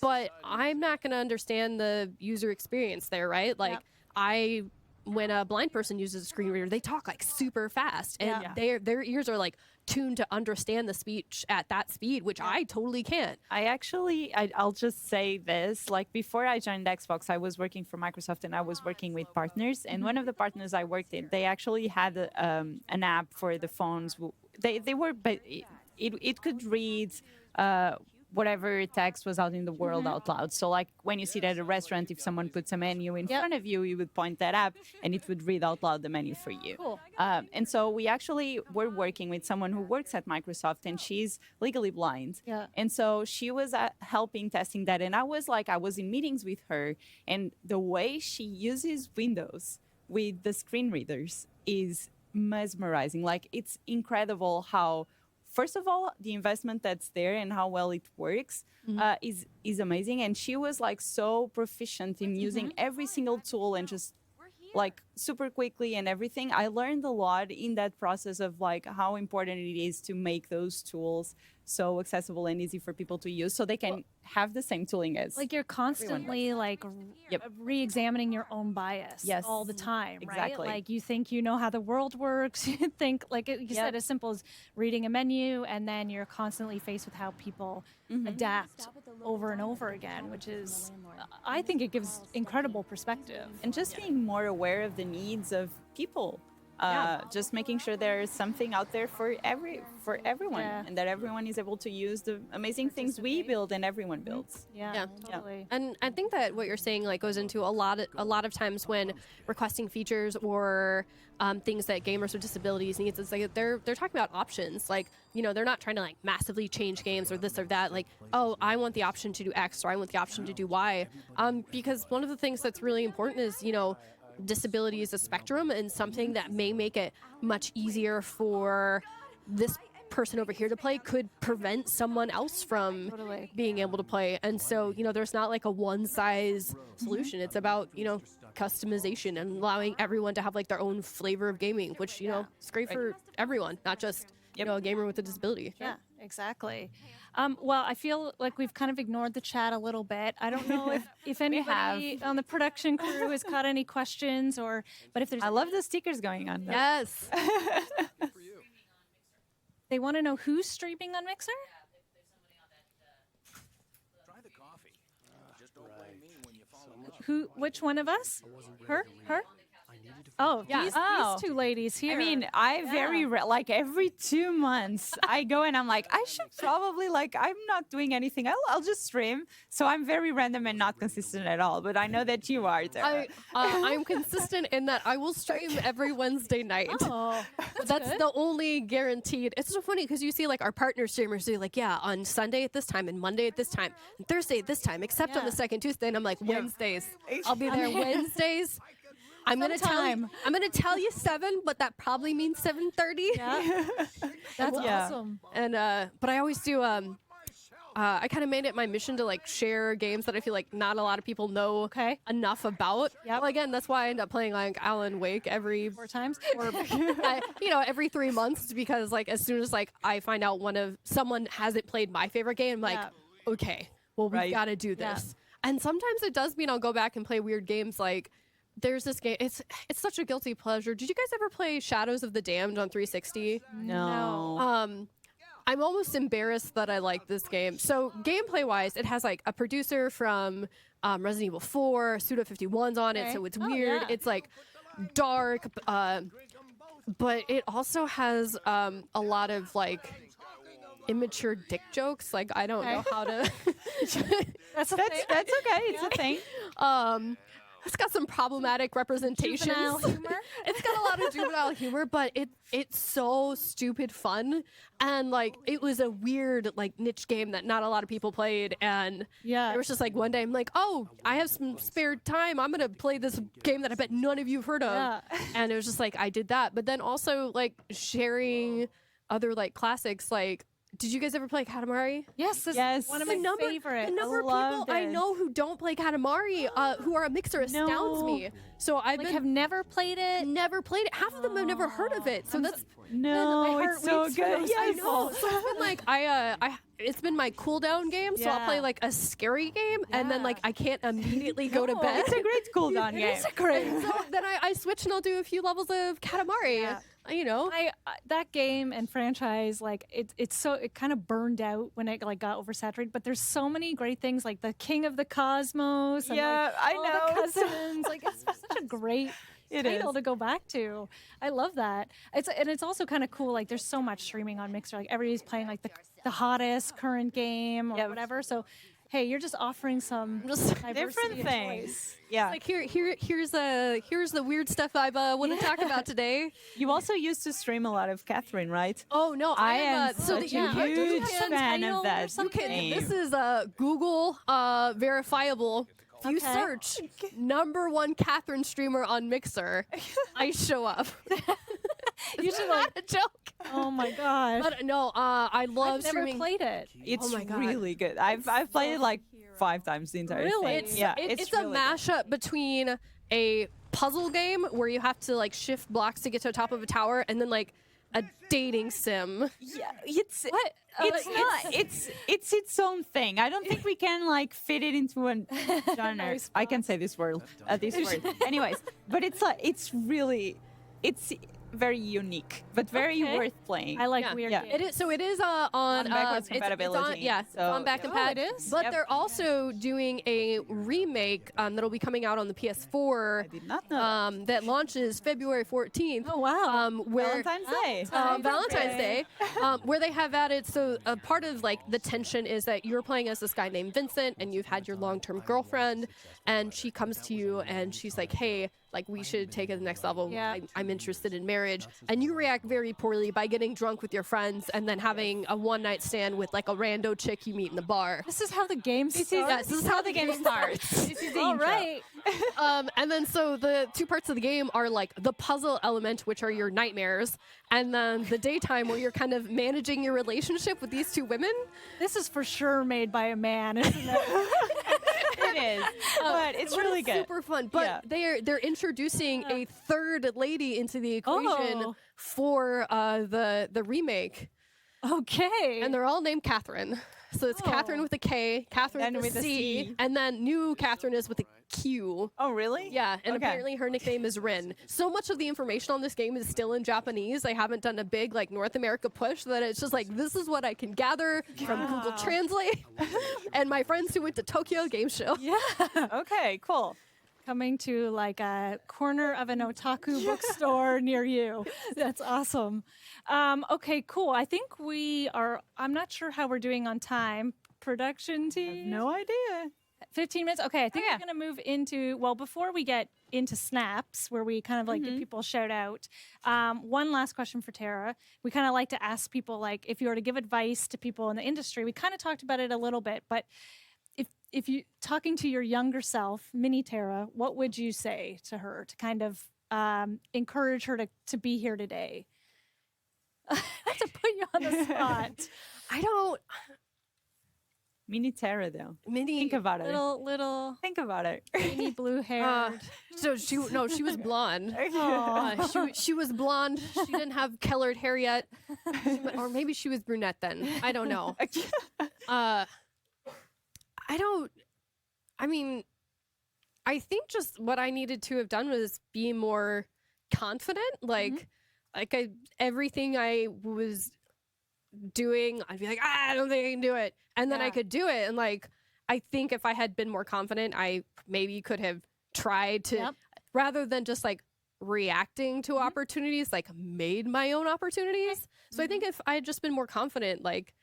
but I'm not going to understand the user experience there, right? Like when a blind person uses a screen reader, they talk like super fast, and their ears are like tuned to understand the speech at that speed, which I totally can't. I'll just say this, like before I joined Xbox, I was working for Microsoft and I was working with partners, and one of the partners I worked in, they actually had an app for the phones. They were, but it could read whatever text was out in the world out loud. So like when you sit at a restaurant, if someone puts a menu in front of you, you would point that app and it would read out loud the menu for you. Cool. And so we actually were working with someone who works at Microsoft, and she's legally blind. Yeah. And so she was helping testing that. And I was in meetings with her, and the way she uses Windows with the screen readers is mesmerizing. Like, it's incredible how, first of all, the investment that's there and how well it works is amazing. And she was like so proficient in using every single tool and just like super quickly and everything. I learned a lot in that process of like how important it is to make those tools so accessible and easy for people to use, so they can have the same tooling as like you're constantly like re-examining your own bias all the time, right? Exactly. Like you think you know how the world works. You think, like you said, as simple as reading a menu, and then you're constantly faced with how people adapt over and over again, which is, I think it gives incredible perspective. and just being more aware of the needs of people. Just making sure there's something out there for everyone, and that everyone is able to use the amazing things we build and everyone builds. Yeah. Totally. And I think that what you're saying like goes into a lot of times when requesting features or things that gamers with disabilities needs. It's like they're talking about options. Like, you know, they're not trying to like massively change games or this or that. Like, oh, I want the option to do X or I want the option to do Y. Because one of the things that's really important is, you know, disability is a spectrum, and something that may make it much easier for this person over here to play could prevent someone else from being able to play. And so, you know, there's not like a one size solution. It's about, you know, customization and allowing everyone to have like their own flavor of gaming, which, you know, is great for everyone, not just you know, a gamer with a disability. Yeah, exactly. Well, I feel like we've kind of ignored the chat a little bit. I don't know if anybody on the production crew has got any questions, but if there's... I love the stickers going on. Yes. They want to know who's streaming on Mixer? Try the coffee. Just don't blame me when you fall. Which one of us? Her? Oh, Yeah. These two ladies here. I mean, like every 2 months I go and I'm like, I should probably, like, I'm not doing anything. I'll just stream. So I'm very random and not consistent at all. But I know that you are, Tara. I'm consistent in that I will stream every Wednesday night. Oh, That's the only guaranteed. It's so funny because you see like our partner streamers do like, yeah, on Sunday at this time and Monday at this time and Thursday at this time, except on the second Tuesday. And I'm like, Wednesdays. I'll be there Wednesdays. I'm gonna tell you 7, but that probably means 7:30. yeah. That's awesome. And but I always do. I kind of made it my mission to like share games that I feel like not a lot of people know enough about. Yep. Well, again, that's why I end up playing like Alan Wake every 4 times. or you know, every 3 months, because like as soon as like I find out someone hasn't played my favorite game, I'm like, okay, well we gotta do this. And sometimes it does mean I'll go back and play weird games. Like there's this game. It's such a guilty pleasure. Did you guys ever play Shadows of the Damned on 360? No. I'm almost embarrassed that I like this game. So gameplay-wise, it has like a producer from Resident Evil 4, Suda 51's on it, so it's weird. Yeah. It's like dark, but it also has a lot of like immature dick jokes. Like I don't know how to. That's okay. It's a thing. It's got some problematic representations. Juvenile humor. It's got a lot of juvenile humor, but it's so stupid fun. And like it was a weird like niche game that not a lot of people played. And it was just like one day I'm like, oh, I have some spare time. I'm gonna play this game that I bet none of you've heard of. Yeah. And it was just like I did that. But then also like sharing other like classics like. Did you guys ever play Katamari? Yes, this is one of my favorites. The number of people I know who don't play Katamari, who are a mixer, astounds me. So I have never played it. Never played it. Half of them have never heard of it. So that's no, it's so good. I know. So I've been like, it's been my cool down game, so I'll play Yeah. like a scary game, and then like I can't immediately go to No, bed. It's a great cooldown game. It's great. So then I switch and I'll do a few levels of Katamari. Yeah. You know, That game and franchise, like it kind of burned out when it like got oversaturated. But there's so many great things, like the King of the Cosmos. And, Yeah, like, I all know. the cousins. Like it's such a great title to go back to. I love that. It's also kind of cool. Like there's so much streaming on Mixer. Like everybody's playing like the hottest current game or whatever. So. Hey, you're just offering some diversity Different of things. choice. Yeah. like here's the weird stuff I want to talk about today. You also used to stream a lot of Catherine, right? Oh no, I am so such the, a you can- huge you can- fan title of or that something? game. This is Google verifiable. If you Okay. search #1 Catherine streamer on Mixer, I show up. You should like. a joke. Oh my gosh. But no, I love I've never streaming. played it. It's my God. really good. I've played it like 5 times the entire Really? thing. Yeah, It's really a good. mashup between a puzzle game where you have to like shift blocks to get to the top of a tower, and then like a dating sim. Yeah, it's What? it's not. It's its own thing. I don't think we can like fit it into a genre. Nice I can say this word. This word. Anyways, but it's really very unique, but very Okay. worth playing. I like Yeah. weird Yeah. games. It is so. It is on backwards it's on, compatibility, yeah, it's so- on back Oh, compat. it is? But Yep. they're also doing a remake that'll be coming out on the PS4. I did not know. That launches February 14th. Oh wow. Where Valentine's Day. Valentine's Day, where they have added. So a part of like the tension is that you're playing as this guy named Vincent, and you've had your long-term girlfriend, and she comes to you and she's like, "Hey, like we should take it to the next level. Yeah. I'm interested in marriage," and you react very poorly by getting drunk with your friends and then having a one-night stand with like a rando chick you meet in the bar. This is how the game starts. Yes, this is how the game starts. This is the All intro. right. And then so the two parts of the game are like the puzzle element, which are your nightmares, and then the daytime where you're kind of managing your relationship with these two women. This is for sure made by a man, isn't it? It is, but it's really good. Super fun. But Yeah. they're introducing a third lady into the equation Oh. for the remake, Okay. and they're all named Catherine. So it's Catherine Oh. with a K, Catherine And with with a a C, C. and then new Catherine is with a Q. Oh, really? Yeah, and Okay. apparently her nickname is Rin. So much of the information on this game is still in Japanese. They haven't done a big like North America push that it's just like this is what I can gather from Google Translate and my friends who went to Tokyo Game Show. yeah. Okay, cool. Coming to like a corner of an otaku bookstore near you. That's awesome. Okay, cool. I think we are. I'm not sure how we're doing on time. Production team. No idea. 15 minutes. Okay, I think yeah. we're going to move into, well, before we get into snaps, where we kind of like give people a shout out, one last question for Tara. We kind of like to ask people, like, if you were to give advice to people in the industry, we kind of talked about it a little bit, but if you, talking to your younger self, mini Tara, what would you say to her to kind of encourage her to be here today? Not to put you on the spot. I don't Mini Tara, though. mini Think about it. Little Think about it. mini blue hair. so she was blonde. Aw. She was blonde. She didn't have colored hair yet, or maybe she was brunette then. I don't know. I mean, I think just what I needed to have done was be more confident. Like everything I was doing, I'd be like, I don't think I can do it, and then I Yeah. could do it. And like, I think if I had been more confident, I maybe could have tried to, Yep. rather than just like reacting to opportunities, like made my own opportunities. So I think if I had just been more confident, like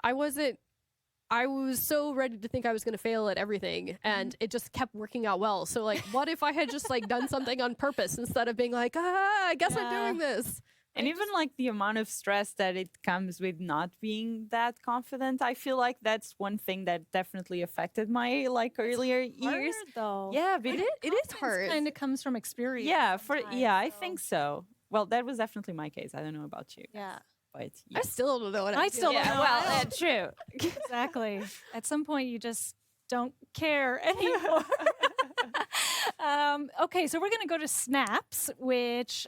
I was so ready to think I was going to fail at everything, and it just kept working out well. So like, what if I had just like done something on purpose instead of being like, I guess I'm Yeah. doing this. And even like the amount of stress that it comes with not being that confident, I feel like that's one thing that definitely affected my like earlier years. Hard, though. Yeah, but It is hard. Kind of comes from experience. yeah, sometimes, I so- think so. Well, that was definitely my case. I don't know about you, Yeah, but I still don't know what I I'm still doing. don't know. well, true. exactly. At some point, you just don't care anymore. Okay, so we're going to go to Snaps, which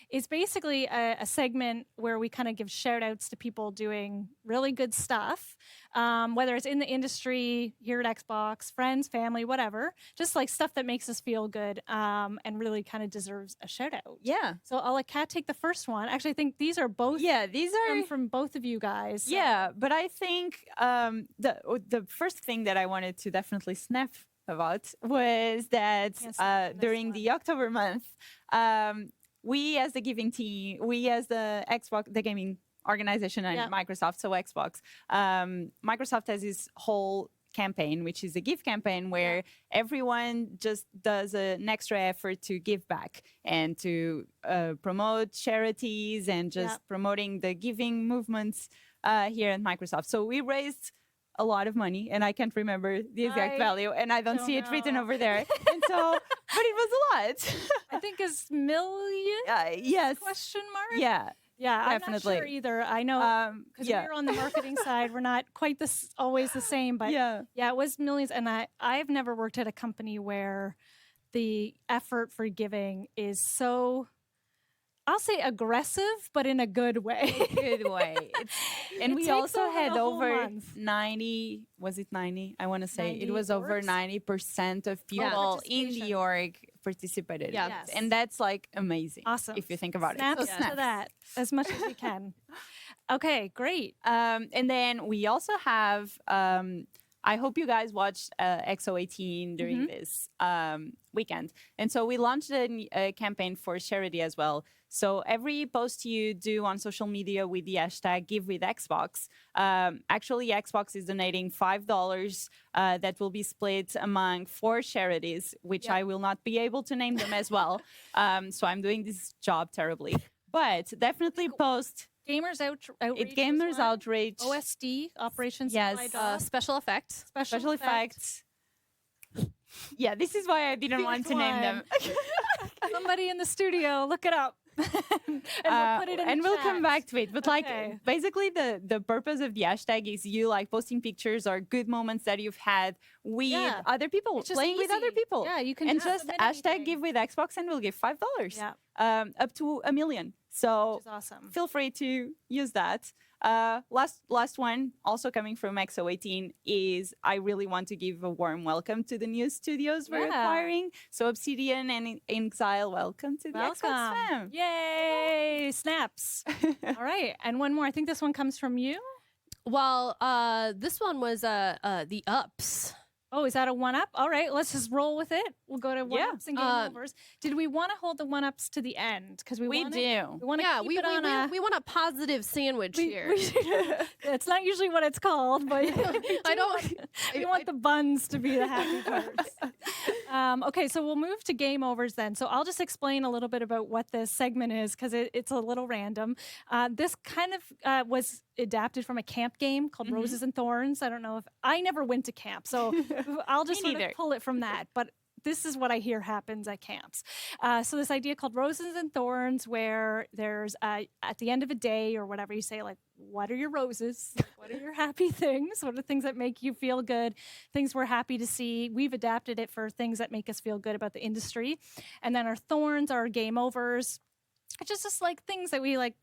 is basically a segment where we kind of give shout outs to people doing really good stuff, whether it's in the industry, here at Xbox, friends, family, whatever, just like stuff that makes us feel good and really kind of deserves a shout out. Yeah. So I'll let Kat take the first one. Actually, I think these are both These are from both of you guys. So. Yeah, but I think the first thing that I wanted to definitely snap about was that during the October month, we as the giving team, we as the Xbox, the gaming organization and Microsoft, so Xbox, Microsoft has this whole campaign, which is a give campaign where everyone just does an extra effort to give back and to promote charities and just promoting the giving movements here at Microsoft. So we raised a lot of money, and I can't remember the exact value, and I don't see it written over there. And so, but it was a lot. I think it's million? Yes. Question mark? Yeah. Yeah, definitely. I'm not sure either. I know because we're on the marketing side, we're not quite always the same, but it was millions. And I've never worked at a company where the effort for giving is so, I'll say aggressive, but in a good way. Good way. And we also had over 90, was it 90? I want to say it was over 90% of people in the org participated. Yeah. Yes. And that's like amazing. Awesome. If you think about Snaps it. So to that as much as we can. Okay, great. And then we also have, I hope you guys watched XO18 during this weekend. And so we launched a campaign for charity as well. So every post you do on social media with the hashtag #GiveWithXbox, actually Xbox is donating $5 that will be split among 4 charities, which I will not be able to name them as well. So I'm doing this job terribly. But definitely post... Gamers Outreach. Gamers Outreach. OSD, Operations. Special Effects. Special Effects. Yeah, this is why I didn't want to name them. Somebody in the studio, look it up. And we'll put it in and the we'll chat. come back to it. But like basically the purpose of the hashtag is you like posting pictures or good moments that you've had with other people, playing with other people. Yeah, you can and just hashtag #GiveWithXbox and we'll give $5. Yeah. Up to $1 million. So which is awesome. Feel free to use that. Last one, also coming from XO18, is I really want to give a warm welcome to the new studios we're acquiring. So Obsidian and Exile, welcome to the Xbox fam. Yay! Snaps. All right, and one more. I think this one comes from you. Well, this one was the Ups. Oh, is that a one-up? All right, let's just roll with it. We'll go to one-ups and game overs. Did we want to hold the one-ups to the end? Because we want do. We want to keep it on we want a positive sandwich here. It's not usually what it's called, but we want the buns to be the happy parts. Okay, so we'll move to game overs then. So I'll just explain a little bit about what this segment is because it's a little random. This kind of was adapted from a camp game called Roses and Thorns. I don't know if I never went to camp, so I'll just sort of pull it from that. But this is what I hear happens at camps. So this idea called Roses and Thorns, where there's at the end of a day or whatever you say, like, what are your roses? Like, what are your happy things? What are the things that make you feel good? Things we're happy to see. We've adapted it for things that make us feel good about the industry. And then our thorns are game overs. It's just like things that we like,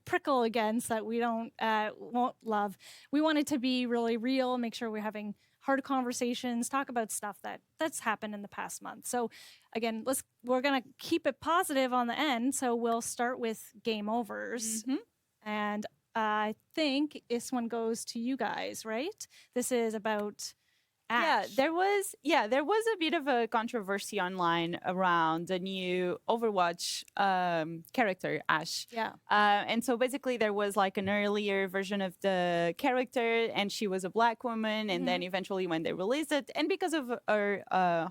prickle against that we won't love. We want it to be really real, make sure we're having hard conversations, talk about stuff that's happened in the past month. So again, we're going to keep it positive on the end. So we'll start with game overs. And I think this one goes to you guys, right? This is about Ash. There was a bit of a controversy online around the new Overwatch character Ash. And so basically there was like an earlier version of the character and she was a black woman and then eventually when they released it and because of her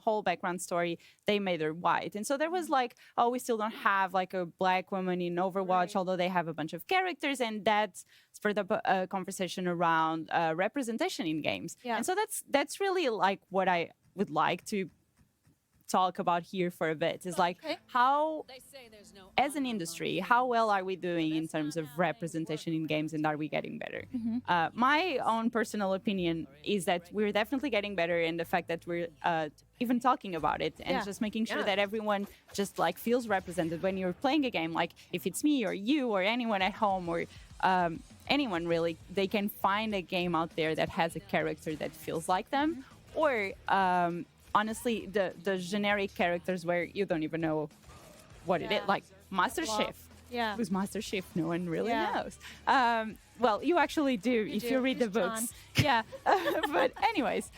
whole background story they made her white. And so there was like, oh, we still don't have like a black woman in Overwatch although they have a bunch of characters, and that's for the conversation around representation in games. And so that's really like what I would like to talk about here for a bit is like how, as an industry, how well are we doing in terms of representation in games, and are we getting better? My own personal opinion is that we're definitely getting better, in the fact that we're even talking about it and just making sure that everyone just like feels represented when you're playing a game. Like if it's me or you or anyone at home or anyone really, they can find a game out there that has a character that feels like them, or honestly, the generic characters where you don't even know what it is, like Master Chief. Yeah. Who's Master Chief? No one really knows. Well, you actually do if you read the books. Yeah. But anyways,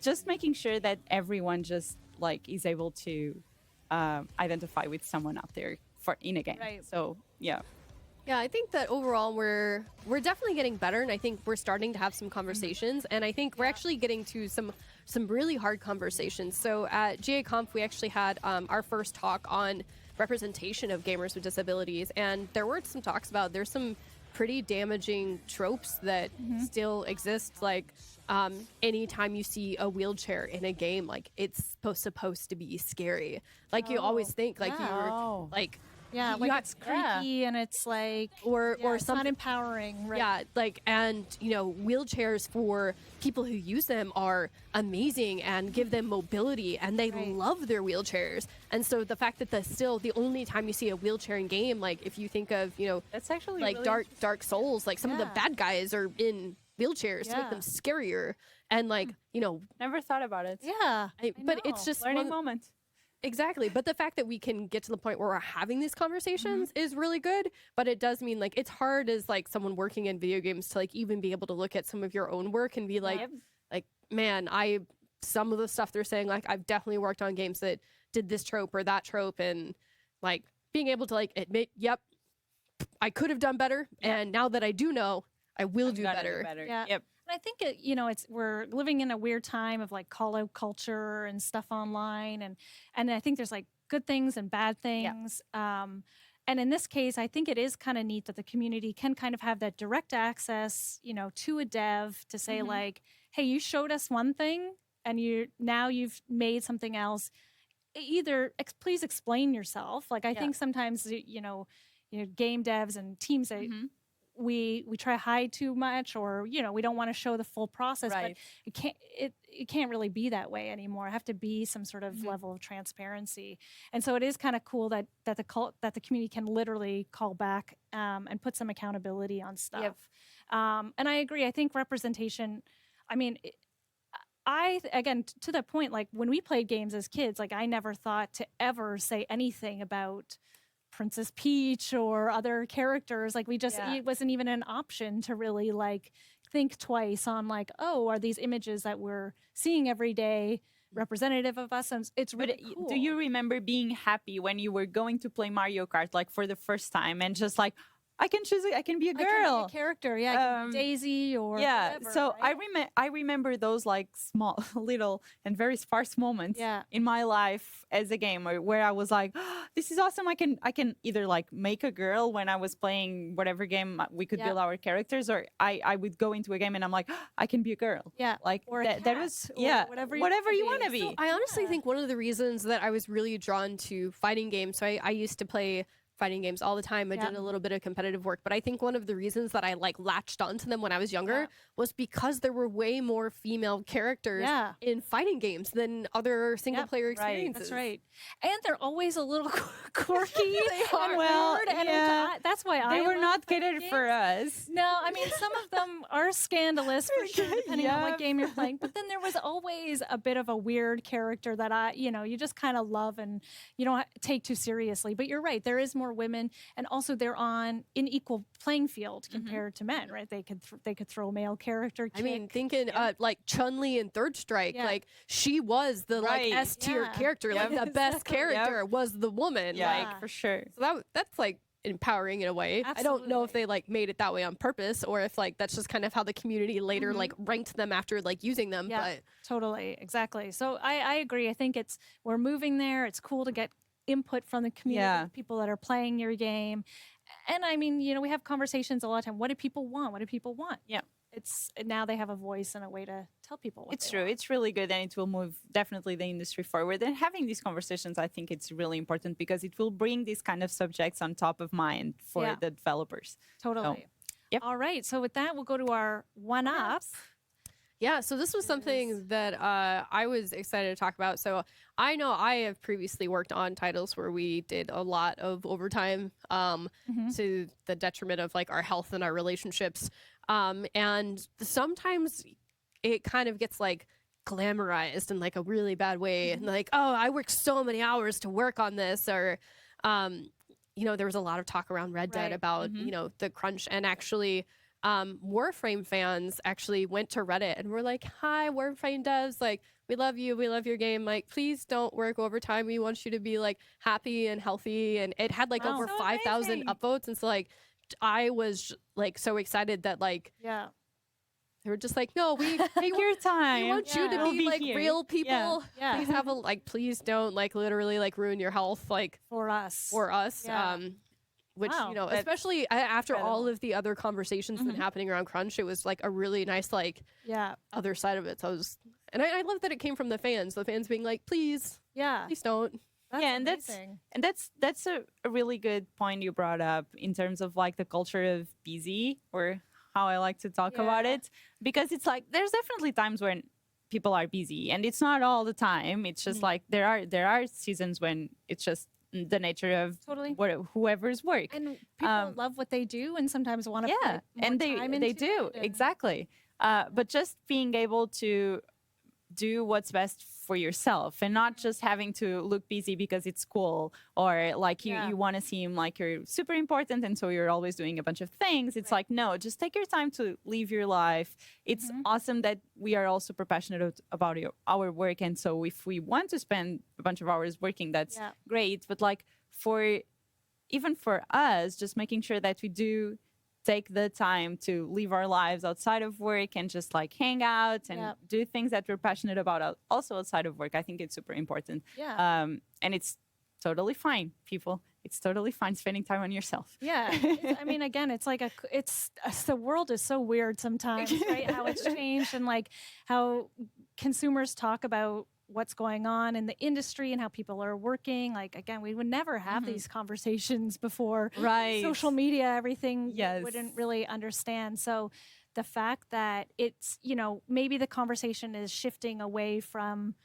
just making sure that everyone just like is able to identify with someone out there in a game. Right. So yeah. Yeah, I think that overall we're definitely getting better, and I think we're starting to have some conversations, and I think we're actually getting to some really hard conversations. So at GA Conf, we actually had our first talk on representation of gamers with disabilities, and there were some talks about there's some pretty damaging tropes that still exist, like anytime you see a wheelchair in a game, like it's supposed to be scary. Like you always think like you're like it's creaky and it's like or it's not empowering, right? Yeah, like, and you know, wheelchairs for people who use them are amazing and give them mobility, and they love their wheelchairs. And so the fact that the only time you see a wheelchair in game, like if you think of, you know, That's actually like really Dark Souls, like some of the bad guys are in wheelchairs to make them scarier, and like, you know, never thought about it. Yeah. but it's just Learning moment. Exactly. But the fact that we can get to the point where we're having these conversations is really good. But it does mean like it's hard as like someone working in video games to like even be able to look at some of your own work and be like, man, some of the stuff they're saying, like I've definitely worked on games that did this trope or that trope, and like being able to like admit, yep, I could have done better. And now that I do know, I will do better. Yeah. Yep. And I think we're living in a weird time of like call out culture and stuff online, and I think there's like good things and bad things. And in this case, I think it is kind of neat that the community can kind of have that direct access, to a dev to say like, hey, you showed us one thing and you've made something else. Either please explain yourself. Like I think sometimes game devs and teams that we try to hide too much, or we don't want to show the full process, but it can't really be that way anymore. I have to be some sort of level of transparency, and so it is kind of cool that the community can literally call back and put some accountability on stuff. And I agree. I think representation. I mean, again, to that point, like when we played games as kids, like I never thought to ever say anything about Princess Peach or other characters. Like it wasn't even an option to really like think twice on like, oh, are these images that we're seeing every day representative of us? And it's really cool. Do you remember being happy when you were going to play Mario Kart like for the first time and just like, I can choose it. I can be a girl. I can be a character. Yeah, I can be Daisy or whatever, so right? I remember those like small, little, and very sparse moments in my life as a gamer where I was like, oh, "This is awesome! I can either like make a girl when I was playing whatever game we could build our characters, or I would go into a game and I'm like, oh, I can be a girl. Yeah, like or a cat, that was or whatever you want to be. So I honestly think one of the reasons that I was really drawn to fighting games. So I used to play fighting games all the time. I did a little bit of competitive work, but I think one of the reasons that I like latched onto them when I was younger was because there were way more female characters in fighting games than other single player experiences. That's right. And they're always a little quirky and well, weird. And that's why they were not catered for us. No, I mean, some of them are scandalous for sure, depending on what game you're playing. But then there was always a bit of a weird character that you just kind of love and you don't take too seriously. But you're right. There is more women, and also they're on an equal playing field compared to men, right? They could throw a male character. I mean, thinking like Chun-Li in Third Strike, like she was the like S tier character, like the best character was the woman, like for sure. So that's like empowering in a way. Absolutely. I don't know if they like made it that way on purpose or if like that's just kind of how the community later like ranked them after like using them. But totally, exactly. So I agree. I think we're moving there. It's cool to get input from the community, people that are playing your game. And I mean, we have conversations a lot of time. What do people want? What do people want? Yeah. Now they have a voice and a way to tell people what It's they true. want. It's really good, and it will move definitely the industry forward. And having these conversations, I think it's really important because it will bring these kind of subjects on top of mind for Yeah. the developers. Totally. Yep. All right. So with that, we'll go to our one up. Yeah, so this was something that I was excited to talk about. So I know I have previously worked on titles where we did a lot of overtime to the detriment of like our health and our relationships. And sometimes it kind of gets like glamorized in like a really bad way. And like, oh, I worked so many hours to work on this. Or, you know, there was a lot of talk around Red Dead Right. about, you know, the crunch. And actually, Warframe fans actually went to Reddit and were like, hi, Warframe devs, like, we love you, we love your game, like, please don't work overtime, we want you to be like happy and healthy. And it had like Wow. over So 5,000 amazing. upvotes, and so like I was like so excited that like Yeah. they were just like, no, we Take your time. we want you Yeah. to We'll be be like here. real people. Yeah. Yeah. Please have a like, please don't like literally like ruin your health like For us. for us. Yeah. Which, Wow. you know, That's especially after all incredible. of the other conversations that been happening around crunch, it was like a really nice like Yeah. other side of it. So I was, and I love that it came from the fans being like, please Yeah. please don't. That's Yeah, and amazing. that's a really good point you brought up in terms of like the culture of busy, or how I like to talk about Yeah. it, because it's like there's definitely times when people are busy, and it's not all the time. It's just like there are seasons when it's just the nature of Totally. whoever's work. And people love what they do and sometimes want to Yeah, put more and time they into do it and- exactly. But just being able to do what's best for yourself and not just having to look busy because it's cool, or like Yeah. you want to seem like you're super important and so you're always doing a bunch of things. It's like, no, just take your time to live your life. It's awesome that we are all super passionate about our work, and so if we want to spend a bunch of hours working, that's Yeah. great. But like even for us, just making sure that we do take the time to live our lives outside of work and just like hang out and Yep. do things that we're passionate about also outside of work. I think it's super important. Yeah. And it's totally fine, people. It's totally fine spending time on yourself. Yeah. I mean, again, it's like it's the world is so weird sometimes, right? How it's changed and like how consumers talk about what's going on in the industry and how people are working. Like, again, we would never have these conversations before Right. social media, everything we Yes. wouldn't really understand. So the fact that it's, you know, maybe the conversation is shifting away from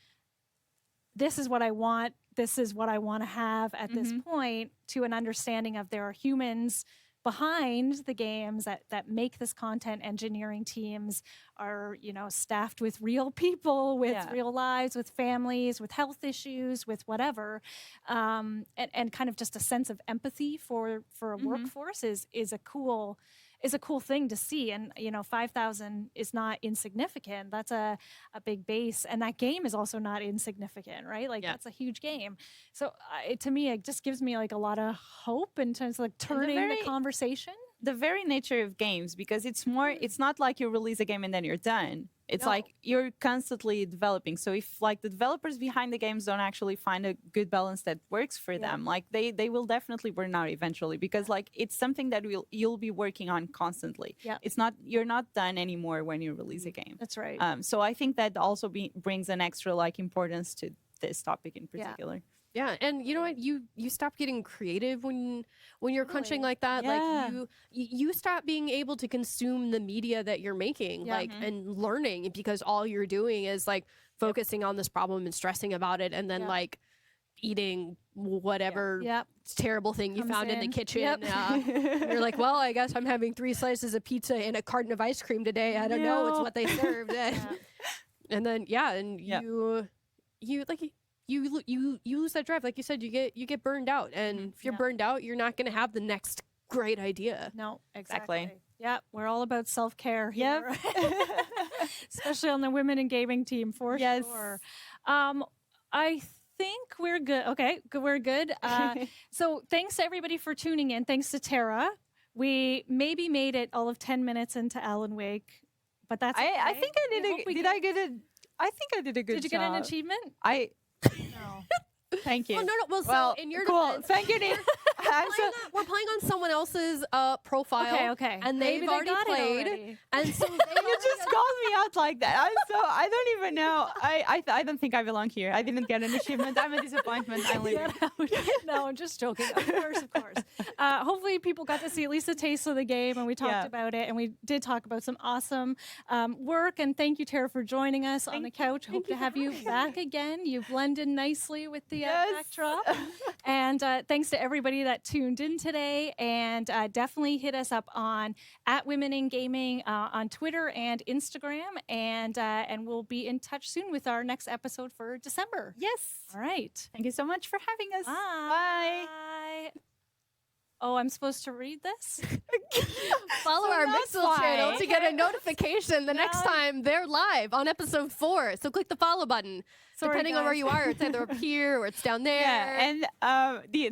this is what I want, this is what I want to have at this point, to an understanding of there are humans behind the games that make this content. Engineering teams are, you know, staffed with real people, with Yeah. real lives, with families, with health issues, with whatever, and kind of just a sense of empathy for a workforce is a cool thing to see. And, you know, 5,000 is not insignificant. That's a big base. And that game is also not insignificant, right? Like, Yeah. that's a huge game. So to me, it just gives me like a lot of hope in terms of like turning the very- conversation. The very nature of games, because it's not like you release a game and then you're done. It's No. like you're constantly developing. So if like the developers behind the games don't actually find a good balance that works for them, like they will definitely burn out eventually, because like it's something that you'll be working on constantly. Yeah. It's not, you're not done anymore when you release a game. That's right. So I think that also brings an extra like importance to this topic in Yeah. particular. Yeah, and you know what? You stop getting creative when you're crunching like that. Yeah. Like you stop being able to consume the media that you're making, Yeah. like and learning, because all you're doing is like focusing on this problem and stressing about it, and then Yeah. like eating whatever Yep. terrible thing you Comes found in the in. kitchen. Yep. You're like, well, I guess I'm having 3 slices of pizza and a carton of ice cream today. I don't know. It's No. what they served. And then Yep. you like you lose that drive. Like you said, you get burned out, and if you're Yeah. burned out, you're not going to have the next great idea. No, Exactly. exactly. Yeah, we're all about self-care here. Yep. Especially on the women in gaming team, for Yes. sure. I think we're good. Okay, we're good. So thanks to everybody for tuning in. Thanks to Tara. We maybe made it all of 10 minutes into Alan Wake, but that's okay. I think I did We hope we did can- I get a I think I did a good Did you job. get an achievement? I No. thank you. Well, no. Well, so Well, in your cool. defense, Thank you, Nick. We're playing on someone else's profile. Okay. And Maybe they've they already got it played. already. And so they You just called me out like that. I don't even know. I don't think I belong here. I didn't get an achievement. I'm a disappointment. I'm leaving. Get out. No, I'm just joking. Of course. Hopefully, people got to see at least a taste of the game, and we talked about it, and we did talk about some awesome work. And thank you, Tara, for joining us on the couch. Hope to have you back again. You blended nicely with the backdrop. And thanks to everybody that tuned in today. And definitely hit us up on @WomenInGaming on Twitter and Instagram, and we'll be in touch soon with our next episode for December. Yes. All right. Thank you so much for having us. Bye. Oh, I'm supposed to read this? follow So our that's Mixel channel why. to get a notification the next time they're live on episode 4. So click the follow button. Sorry, Depending on where guys. you are, it's either up here or it's down there. Yeah, and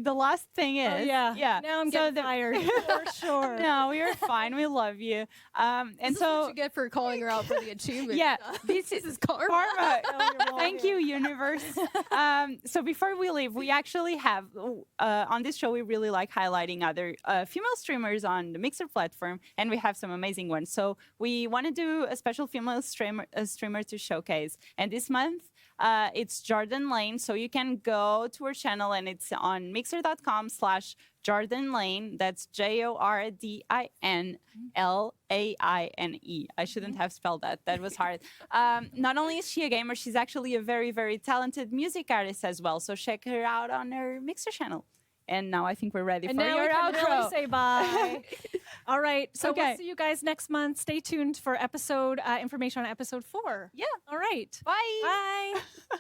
the last thing is, Now I'm getting fired for sure. No, we're fine. We love you. And This is so what you get for calling her out for the achievement. yeah, this is karma. karma. you're Thank you, universe. So before we leave, we actually have on this show we really like highlighting other female streamers on the Mixer platform, and we have some amazing ones. So we want to do a special female streamer to showcase, and this month. It's Jordan Lane, so you can go to her channel, and it's on mixer.com/Jordan Lane. That's JORDINLAINE. I shouldn't have spelled that. That was hard. Not only is she a gamer, she's actually a very, very talented music artist as well. So check her out on her Mixer channel. And now I think we're ready for now your we can outro. really say bye. All right. So Okay. we'll see you guys next month. Stay tuned for episode information on episode 4. Yeah. All right. Bye. Bye.